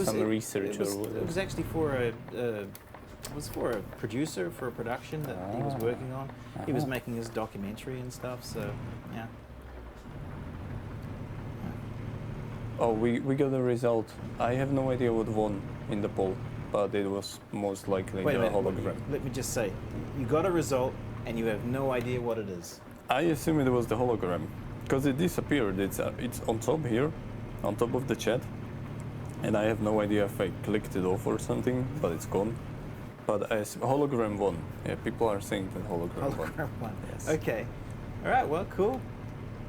some research or what? It was actually for a producer for a production that he was working on. He was making his documentary and stuff. So yeah. Oh, we got the result. I have no idea what won in the poll, but it was most likely Wait a the minute. hologram. Let me just say, you got a result and you have no idea what it is. I assume it was the hologram, because it disappeared. It's on top here, on top of the chat, and I have no idea if I clicked it off or something, but it's gone. But as hologram won. Yeah, people are saying that hologram won. Hologram one. Yes. Okay. All right. Well, cool.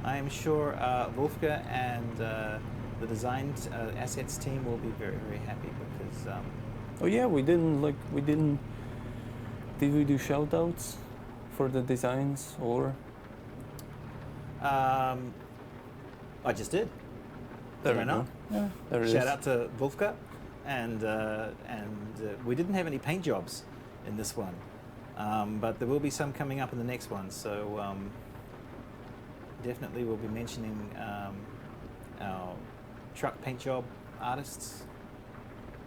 I am sure Wolfgang and the design assets team will be very, very happy because. Oh yeah, we didn't. Did we do shout outs for the designs or? I just did. There Did we I go. not? Yeah, there it is. Shout out to Wolfgang, and we didn't have any paint jobs in this one, but there will be some coming up in the next one. So definitely we'll be mentioning our truck paint job artists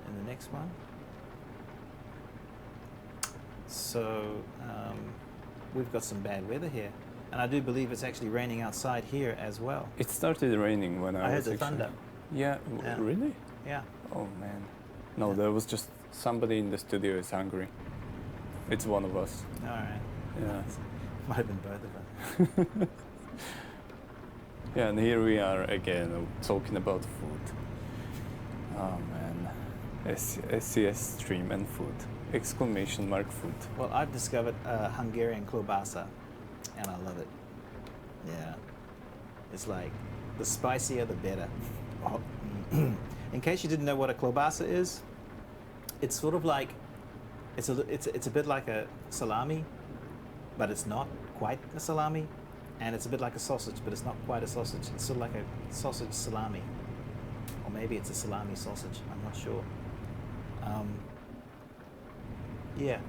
in the next one. So we've got some bad weather here, and I do believe it's actually raining outside here as well. It started raining when I heard was the actually- thunder. Yeah, Yeah. really? Yeah. Oh man. No, Yeah. there was just somebody in the studio is hungry. It's one of us. All right. Yeah. Might have been both of us. Yeah, and here we are again talking about food. Oh man. SCS stream and food. Exclamation mark food. Well, I've discovered Hungarian klobasa, and I love it. Yeah. It's like, the spicier the better. Oh. In case you didn't know what a klobasa is, it's sort of like, it's a bit like a salami, but it's not quite a salami, and it's a bit like a sausage, but it's not quite a sausage. It's sort of like a sausage salami, or maybe it's a salami sausage. I'm not sure. Yeah,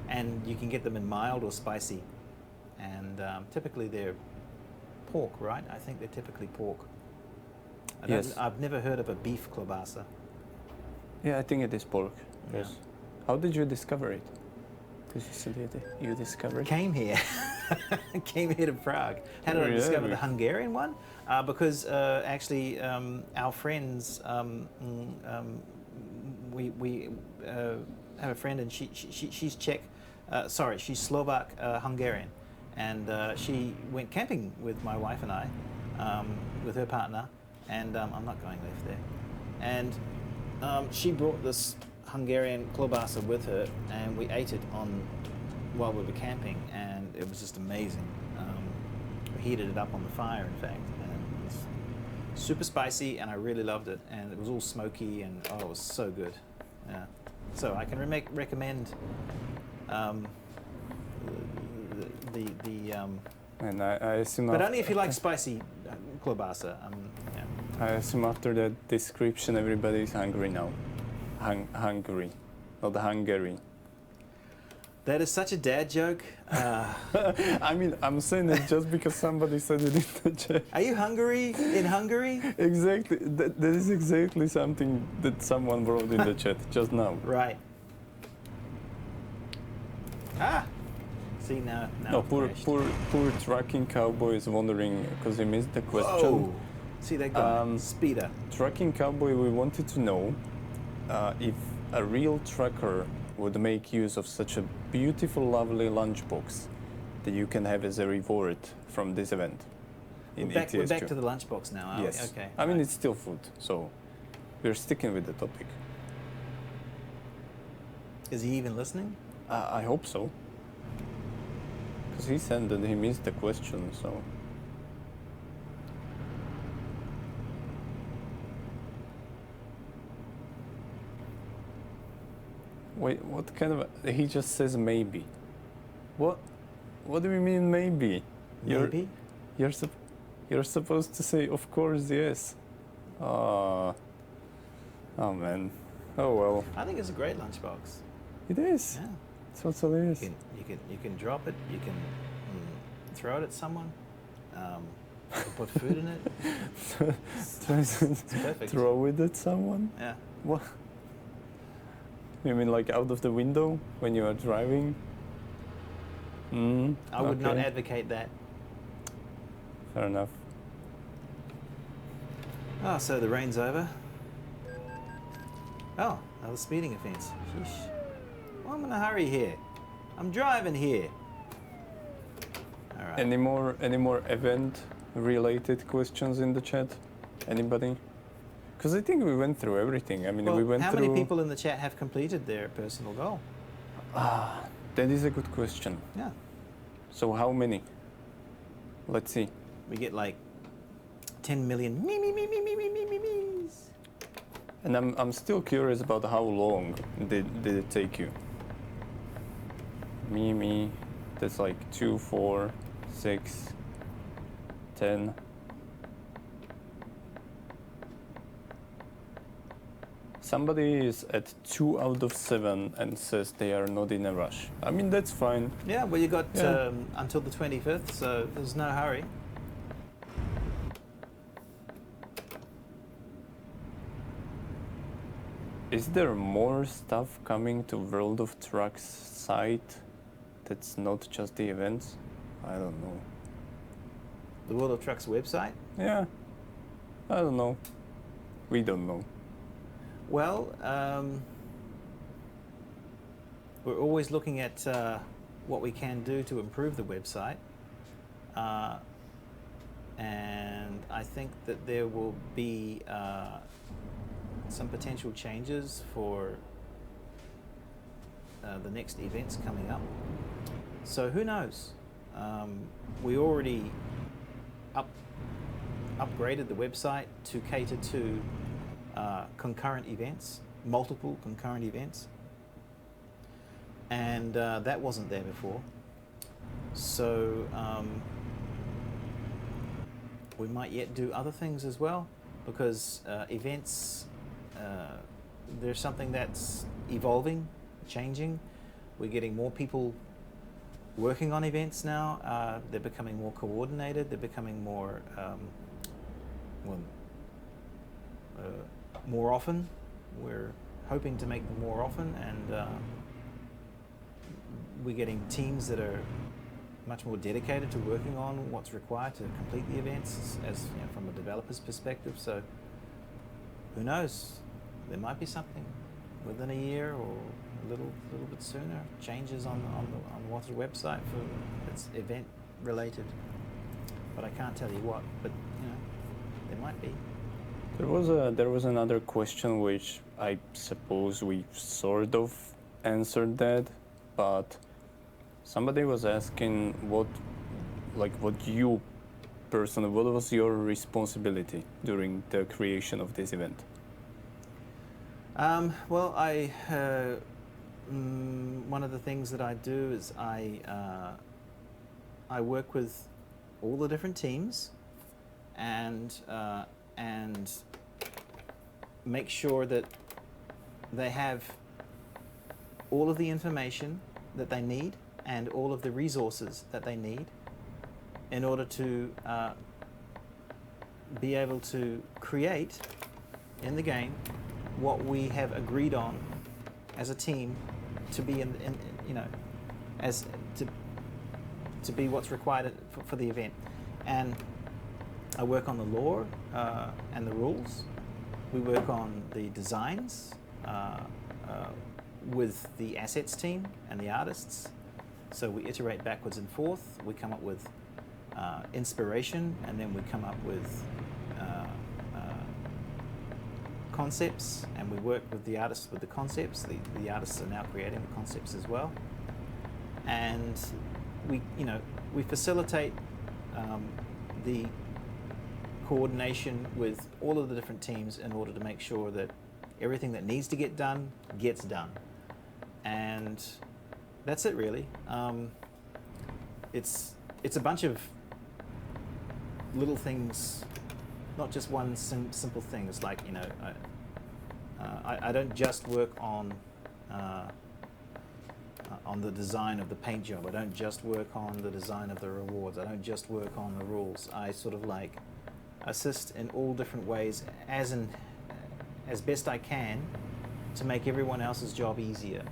and you can get them in mild or spicy, and typically they're pork, right? I think they're typically pork. Yes. I've never heard of a beef klobasa. Yeah, I think it is pork. Yeah. Yes. How did you discover it? Because you said you discovered it. Came here, came here to Prague. How did I discover Really? the Hungarian one? Because actually, our friends, we have a friend, and she's Czech. Sorry, she's Slovak Hungarian, and she went camping with my wife and I, with her partner, and I'm not going left there. And she brought this Hungarian klobasa with her, and we ate it while we were camping, and it was just amazing. We heated it up on the fire, in fact, and it was super spicy, and I really loved it. And it was all smoky, and oh, it was so good. Yeah. So I can recommend And I assume. but only if you like spicy klobasa. Yeah. I assume after that description, everybody is hungry now. Hungry, not Hungary. That is such a dad joke. I mean, I'm saying it just because somebody said it in the chat. Are you hungry in Hungary? Exactly. That is exactly something that someone wrote in the chat just now. Right. Ah. See now. No, I'm poor crashed. trucking cowboy is wondering because he missed the question. Whoa. See that guy? Speeder. Trucking cowboy, we wanted to know if a real trucker would make use of such a beautiful, lovely lunchbox that you can have as a reward from this event. In We're back ETS2. to the lunchbox now, are Yes. we? Okay. I mean, right. it's still food, so we're sticking with the topic. Is he even listening? I hope so. Because he said that he missed the question, so. Wait, what kind of? He just says maybe. What? What do you mean maybe? Maybe. You're supposed to say of course yes. Oh man, Oh well, I think it's a great lunchbox. it is. Yeah. That's what it is. You can drop it. You can throw it at someone. You can put food in it. It's perfect. Throw it at someone? Yeah. What? You mean like out of the window when you are driving? I would not okay. advocate that. Fair enough. Oh, so the rain's over. Oh, another speeding offence. Sheesh. Well, I'm in a hurry here. I'm driving here. All right. Any more event-related questions in the chat? Anybody? Because I think we went through everything. I mean, Well, we went how through. many people in the chat have completed their personal goal? That is a good question. Yeah. So how many? Let's see. We get like 10 million me's. And I'm still curious about how long did it take you? Me. That's like 2, 4, 6, 10. Somebody is at 2 out of 7 and says they are not in a rush. I mean, that's fine. Yeah, well, you got Yeah. until the 25th, so there's no hurry. Is there more stuff coming to World of Trucks site that's not just the events? I don't know. The World of Trucks website? Yeah, I don't know. We don't know. Well, we're always looking at what we can do to improve the website. And I think that there will be some potential changes for the next events coming up. So who knows? We already upgraded the website to cater to concurrent events, multiple concurrent events, and that wasn't there before. So we might yet do other things as well, because events, there's something that's evolving, changing. We're getting more people working on events now. They're becoming more coordinated. They're becoming more more often. We're hoping to make them more often, and we're getting teams that are much more dedicated to working on what's required to complete the events, as you know, from a developer's perspective. So who knows? There might be something within a year or a little bit sooner. Changes on what's the website for it's event related, but I can't tell you what. But you know, there might be. There was another question which I suppose we sort of answered that, but somebody was asking what you personally, what was your responsibility during the creation of this event? Well, one of the things that I do is I work with all the different teams and make sure that they have all of the information that they need and all of the resources that they need in order to be able to create in the game what we have agreed on as a team to be in you know, as to be what's required for the event. And I work on the lore and the rules. We work on the designs with the assets team and the artists. So we iterate backwards and forth. We come up with inspiration, and then we come up with concepts, and we work with the artists with the concepts. The artists are now creating the concepts as well, and we facilitate the coordination with all of the different teams in order to make sure that everything that needs to get done gets done. And that's it, really. It's a bunch of little things, not just one simple thing. It's like, I don't just work on the design of the paint job. I don't just work on the design of the rewards. I don't just work on the rules. I sort of like assist in all different ways as best I can to make everyone else's job easier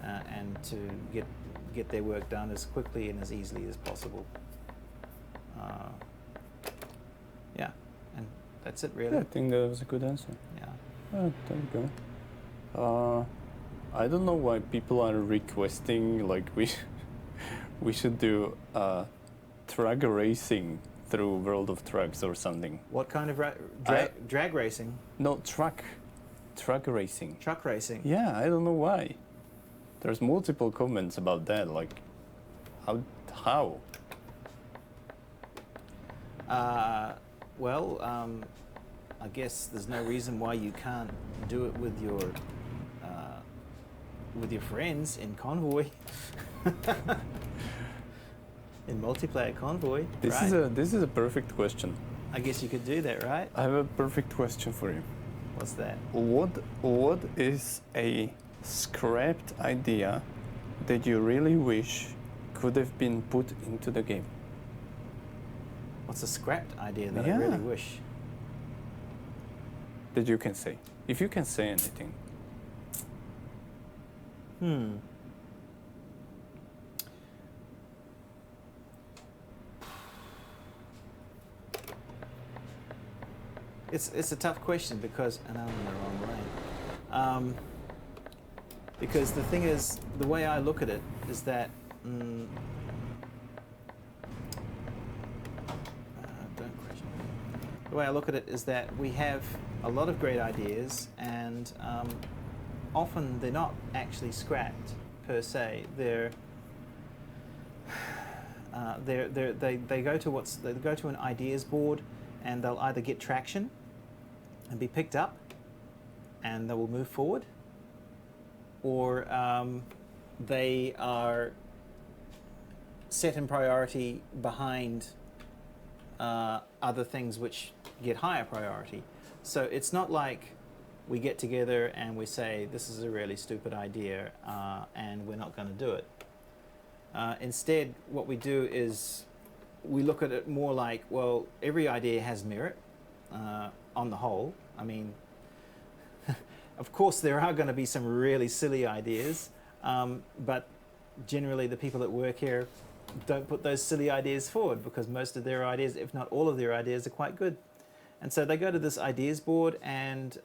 and to get their work done as quickly and as easily as possible. Yeah, and that's it really. Yeah, I think that was a good answer. Yeah. There you go. I don't know why people are requesting like we should do drag racing through World of Trucks or something. What kind of drag racing? No, truck racing. Truck racing? Yeah, I don't know why. There's multiple comments about that. Like, how? Well, I guess there's no reason why you can't do it with your friends in convoy. In multiplayer convoy. This is a perfect question. I guess you could do that, right? I have a perfect question for you. What's that? What is a scrapped idea that you really wish could have been put into the game? What's a scrapped idea that I Yeah. really wish? That you can say, if you can say anything. It's a tough question because, and I'm in the wrong lane. Because the thing is, the way I look at it is that don't question. The way I look at it is that we have a lot of great ideas, and often they're not actually scrapped per se. They go to an ideas board, and they'll either get traction and be picked up, and they will move forward, or they are set in priority behind other things which get higher priority. So it's not like we get together and we say, this is a really stupid idea and we're not going to do it. Instead, what we do is we look at it more like, well, every idea has merit on the whole. I mean, of course, there are going to be some really silly ideas, but generally the people that work here don't put those silly ideas forward because most of their ideas, if not all of their ideas, are quite good. And so they go to this ideas board, and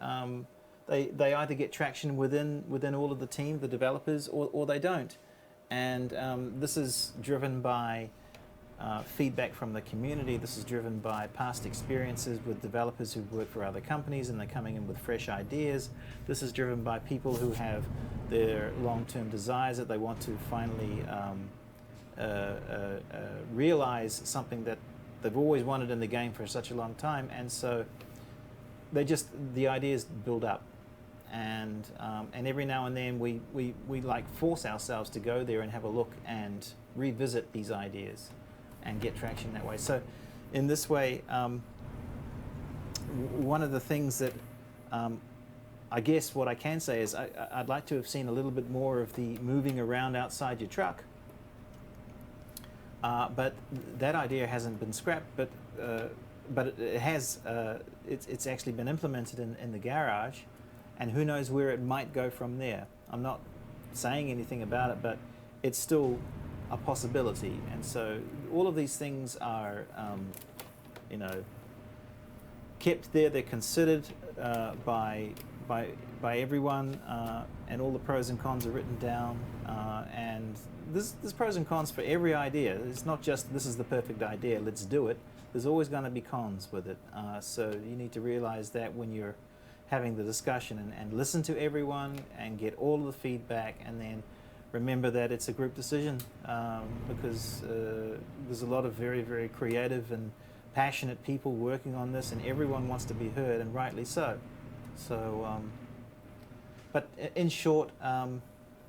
they either get traction within all of the team, the developers, or they don't. And this is driven by feedback from the community. This is driven by past experiences with developers who've worked for other companies and they're coming in with fresh ideas. This is driven by people who have their long-term desires that they want to finally realize something that they've always wanted in the game for such a long time, and so the ideas build up. And every now and then we like force ourselves to go there and have a look and revisit these ideas and get traction that way. So in this way, one of the things that I guess what I can say is I'd like to have seen a little bit more of the moving around outside your truck. But that idea hasn't been scrapped, but it has. It's actually been implemented in the garage, and who knows where it might go from there. I'm not saying anything about it, but it's still a possibility. And so all of these things are, kept there. They're considered by everyone, and all the pros and cons are written down. And there's pros and cons for every idea. It's not just this is the perfect idea, let's do it. There's always going to be cons with it. So you need to realize that when you're having the discussion and listen to everyone and get all of the feedback, and then remember that it's a group decision because there's a lot of very, very creative and passionate people working on this, and everyone wants to be heard, and rightly so. So, but in short,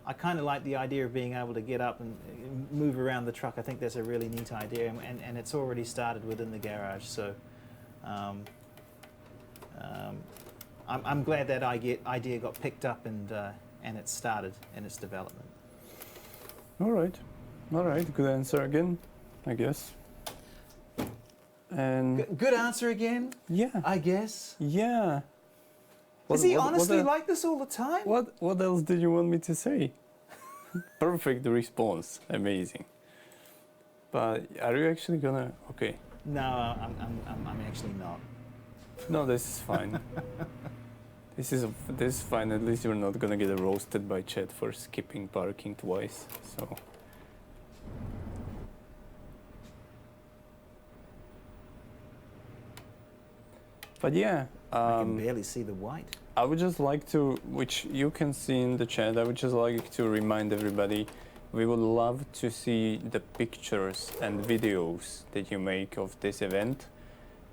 I kind of like the idea of being able to get up and move around the truck. I think that's a really neat idea, and it's already started within the garage. So I'm glad that idea got picked up and it started in its development. All right. Good answer again, I guess. And Good answer again, yeah, I guess. yeah. Does he honestly like this all the time? What else did you want me to say? Perfect response. Amazing. But are you actually gonna? Okay. No, I'm actually not. No, this is fine. this is fine. At least you're not gonna get roasted by chat for skipping parking twice. So. But yeah. I can barely see the white. I would just like to, which you can see in the chat, I would just like to remind everybody, we would love to see the pictures and videos that you make of this event.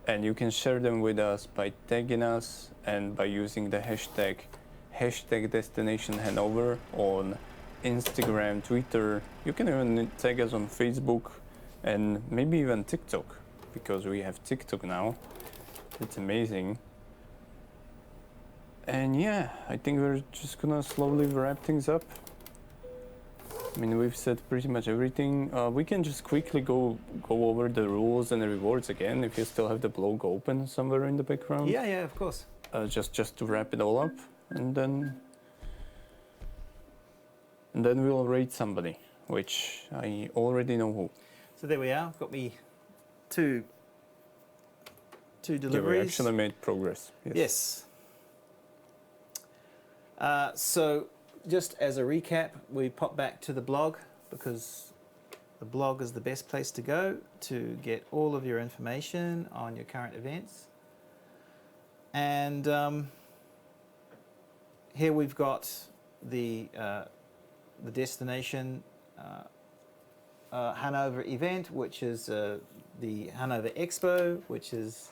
And you can share them with us by tagging us and by using the hashtag Destination Hannover on Instagram, Twitter. You can even tag us on Facebook and maybe even TikTok, because we have TikTok now. It's amazing. And yeah, I think we're just gonna slowly wrap things up. I mean, we've said pretty much everything. We can just quickly go over the rules and the rewards again, if you still have the blog open somewhere in the background. Yeah, of course. Just to wrap it all up, and then we'll rate somebody, which I already know who. So there we are. Got me two deliveries. Yeah, we actually made progress. Yes. So just as a recap, we pop back to the blog, because the blog is the best place to go to get all of your information on your current events. And here we've got the destination Hannover event, which is the Hannover Expo, which is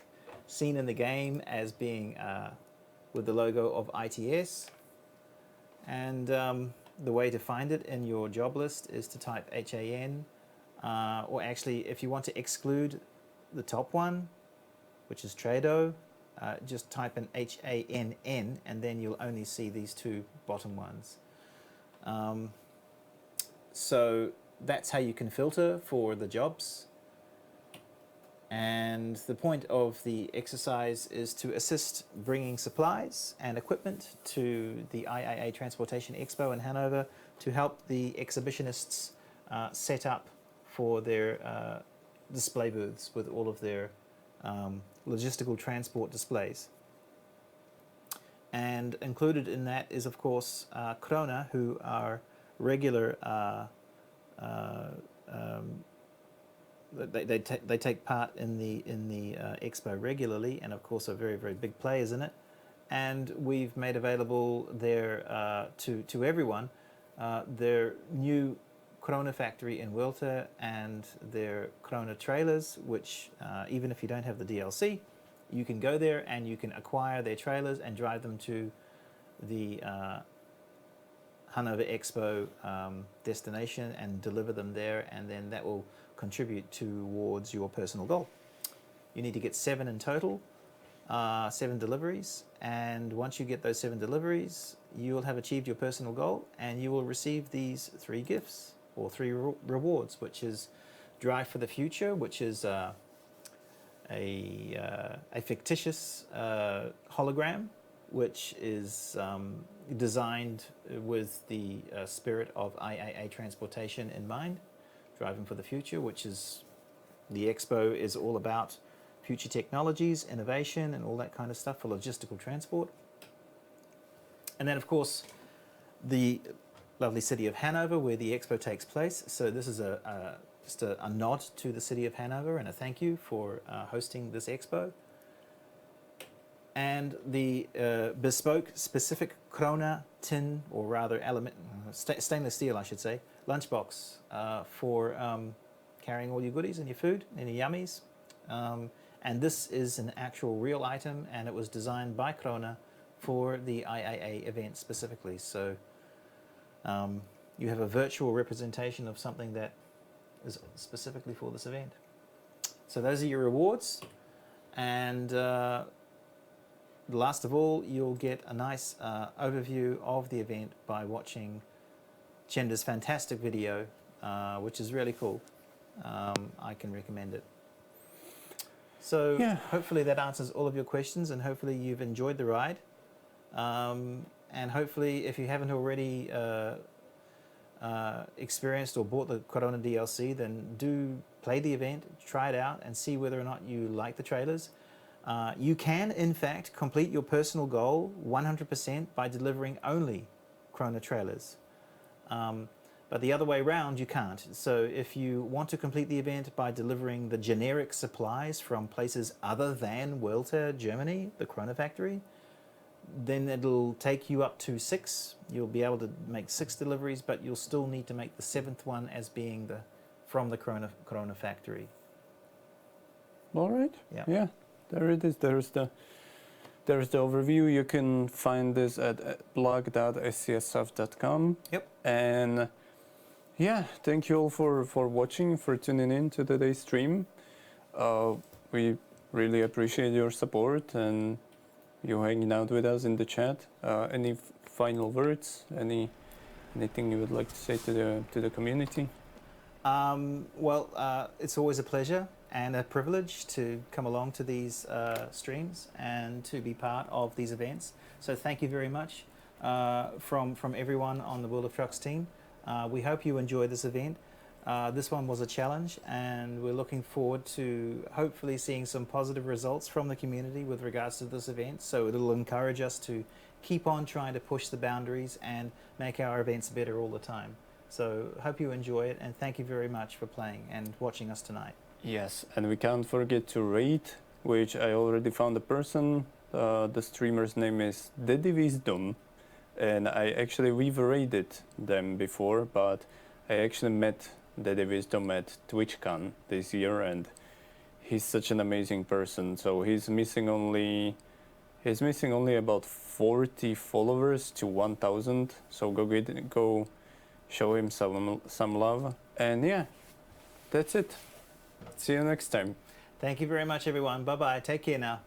seen in the game as being with the logo of ITS. And the way to find it in your job list is to type HAN, or actually, if you want to exclude the top one, which is Trado, just type in HANN, and then you'll only see these two bottom ones. So that's how you can filter for the jobs. And the point of the exercise is to assist bringing supplies and equipment to the IAA Transportation Expo in Hannover to help the exhibitionists set up for their display booths with all of their logistical transport displays. And included in that is, of course, Krona, who are regular they take part in the expo regularly, and of course are very, very big players in it. And we've made available their to everyone their new Krona factory in Wilter and their Krona trailers, which even if you don't have the DLC, you can go there and you can acquire their trailers and drive them to the Hannover Expo destination and deliver them there, and then that will contribute towards your personal goal. You need to get 7 in total, 7 deliveries, and once you get those 7 deliveries, you will have achieved your personal goal, and you will receive these 3 gifts or 3 rewards, which is Drive for the Future, which is a fictitious hologram, which is designed with the spirit of IAA transportation in mind. Driving for the Future, which is the expo is all about future technologies, innovation, and all that kind of stuff for logistical transport. And then, of course, the lovely city of Hannover, where the expo takes place. So this is just a nod to the city of Hannover and a thank you for hosting this expo. And the bespoke, specific Krona tin, or rather stainless steel, I should say, lunchbox for carrying all your goodies and your food and your yummies. And this is an actual real item, and it was designed by Krona for the IAA event specifically. So you have a virtual representation of something that is specifically for this event. So those are your rewards, and last of all, you'll get a nice overview of the event by watching Chenda's fantastic video, which is really cool. I can recommend it. So Yeah. hopefully that answers all of your questions, and hopefully you've enjoyed the ride. And hopefully, if you haven't already experienced or bought the Krona DLC, then do play the event, try it out, and see whether or not you like the trailers. You can, in fact, complete your personal goal 100% by delivering only Krona trailers. But the other way around, you can't. So if you want to complete the event by delivering the generic supplies from places other than Welter, Germany, the Krona factory, then it'll take you up to 6. You'll be able to make 6 deliveries, but you'll still need to make the 7th one as being from the Krona factory. All right. Yeah. Yeah. There it is. There's the overview. You can find this at blog.scsf.com. Yep. And yeah, thank you all for watching, for tuning in to today's stream. We really appreciate your support and you hanging out with us in the chat. Any final words? Anything you would like to say to the community? Well, it's always a pleasure and a privilege to come along to these streams and to be part of these events. So thank you very much from everyone on the World of Trucks team. We hope you enjoy this event. This one was a challenge, and we're looking forward to hopefully seeing some positive results from the community with regards to this event. So it'll encourage us to keep on trying to push the boundaries and make our events better all the time. So hope you enjoy it, and thank you very much for playing and watching us tonight. Yes, and we can't forget to rate, which I already found a person. The streamer's name is Daddy Wisdom, and we've rated them before, but I actually met Daddy Wisdom at TwitchCon this year, and he's such an amazing person. So he's missing only about 40 followers to 1,000. So go show him some love. And yeah, that's it. See you next time. Thank you very much, everyone. Bye-bye. Take care now.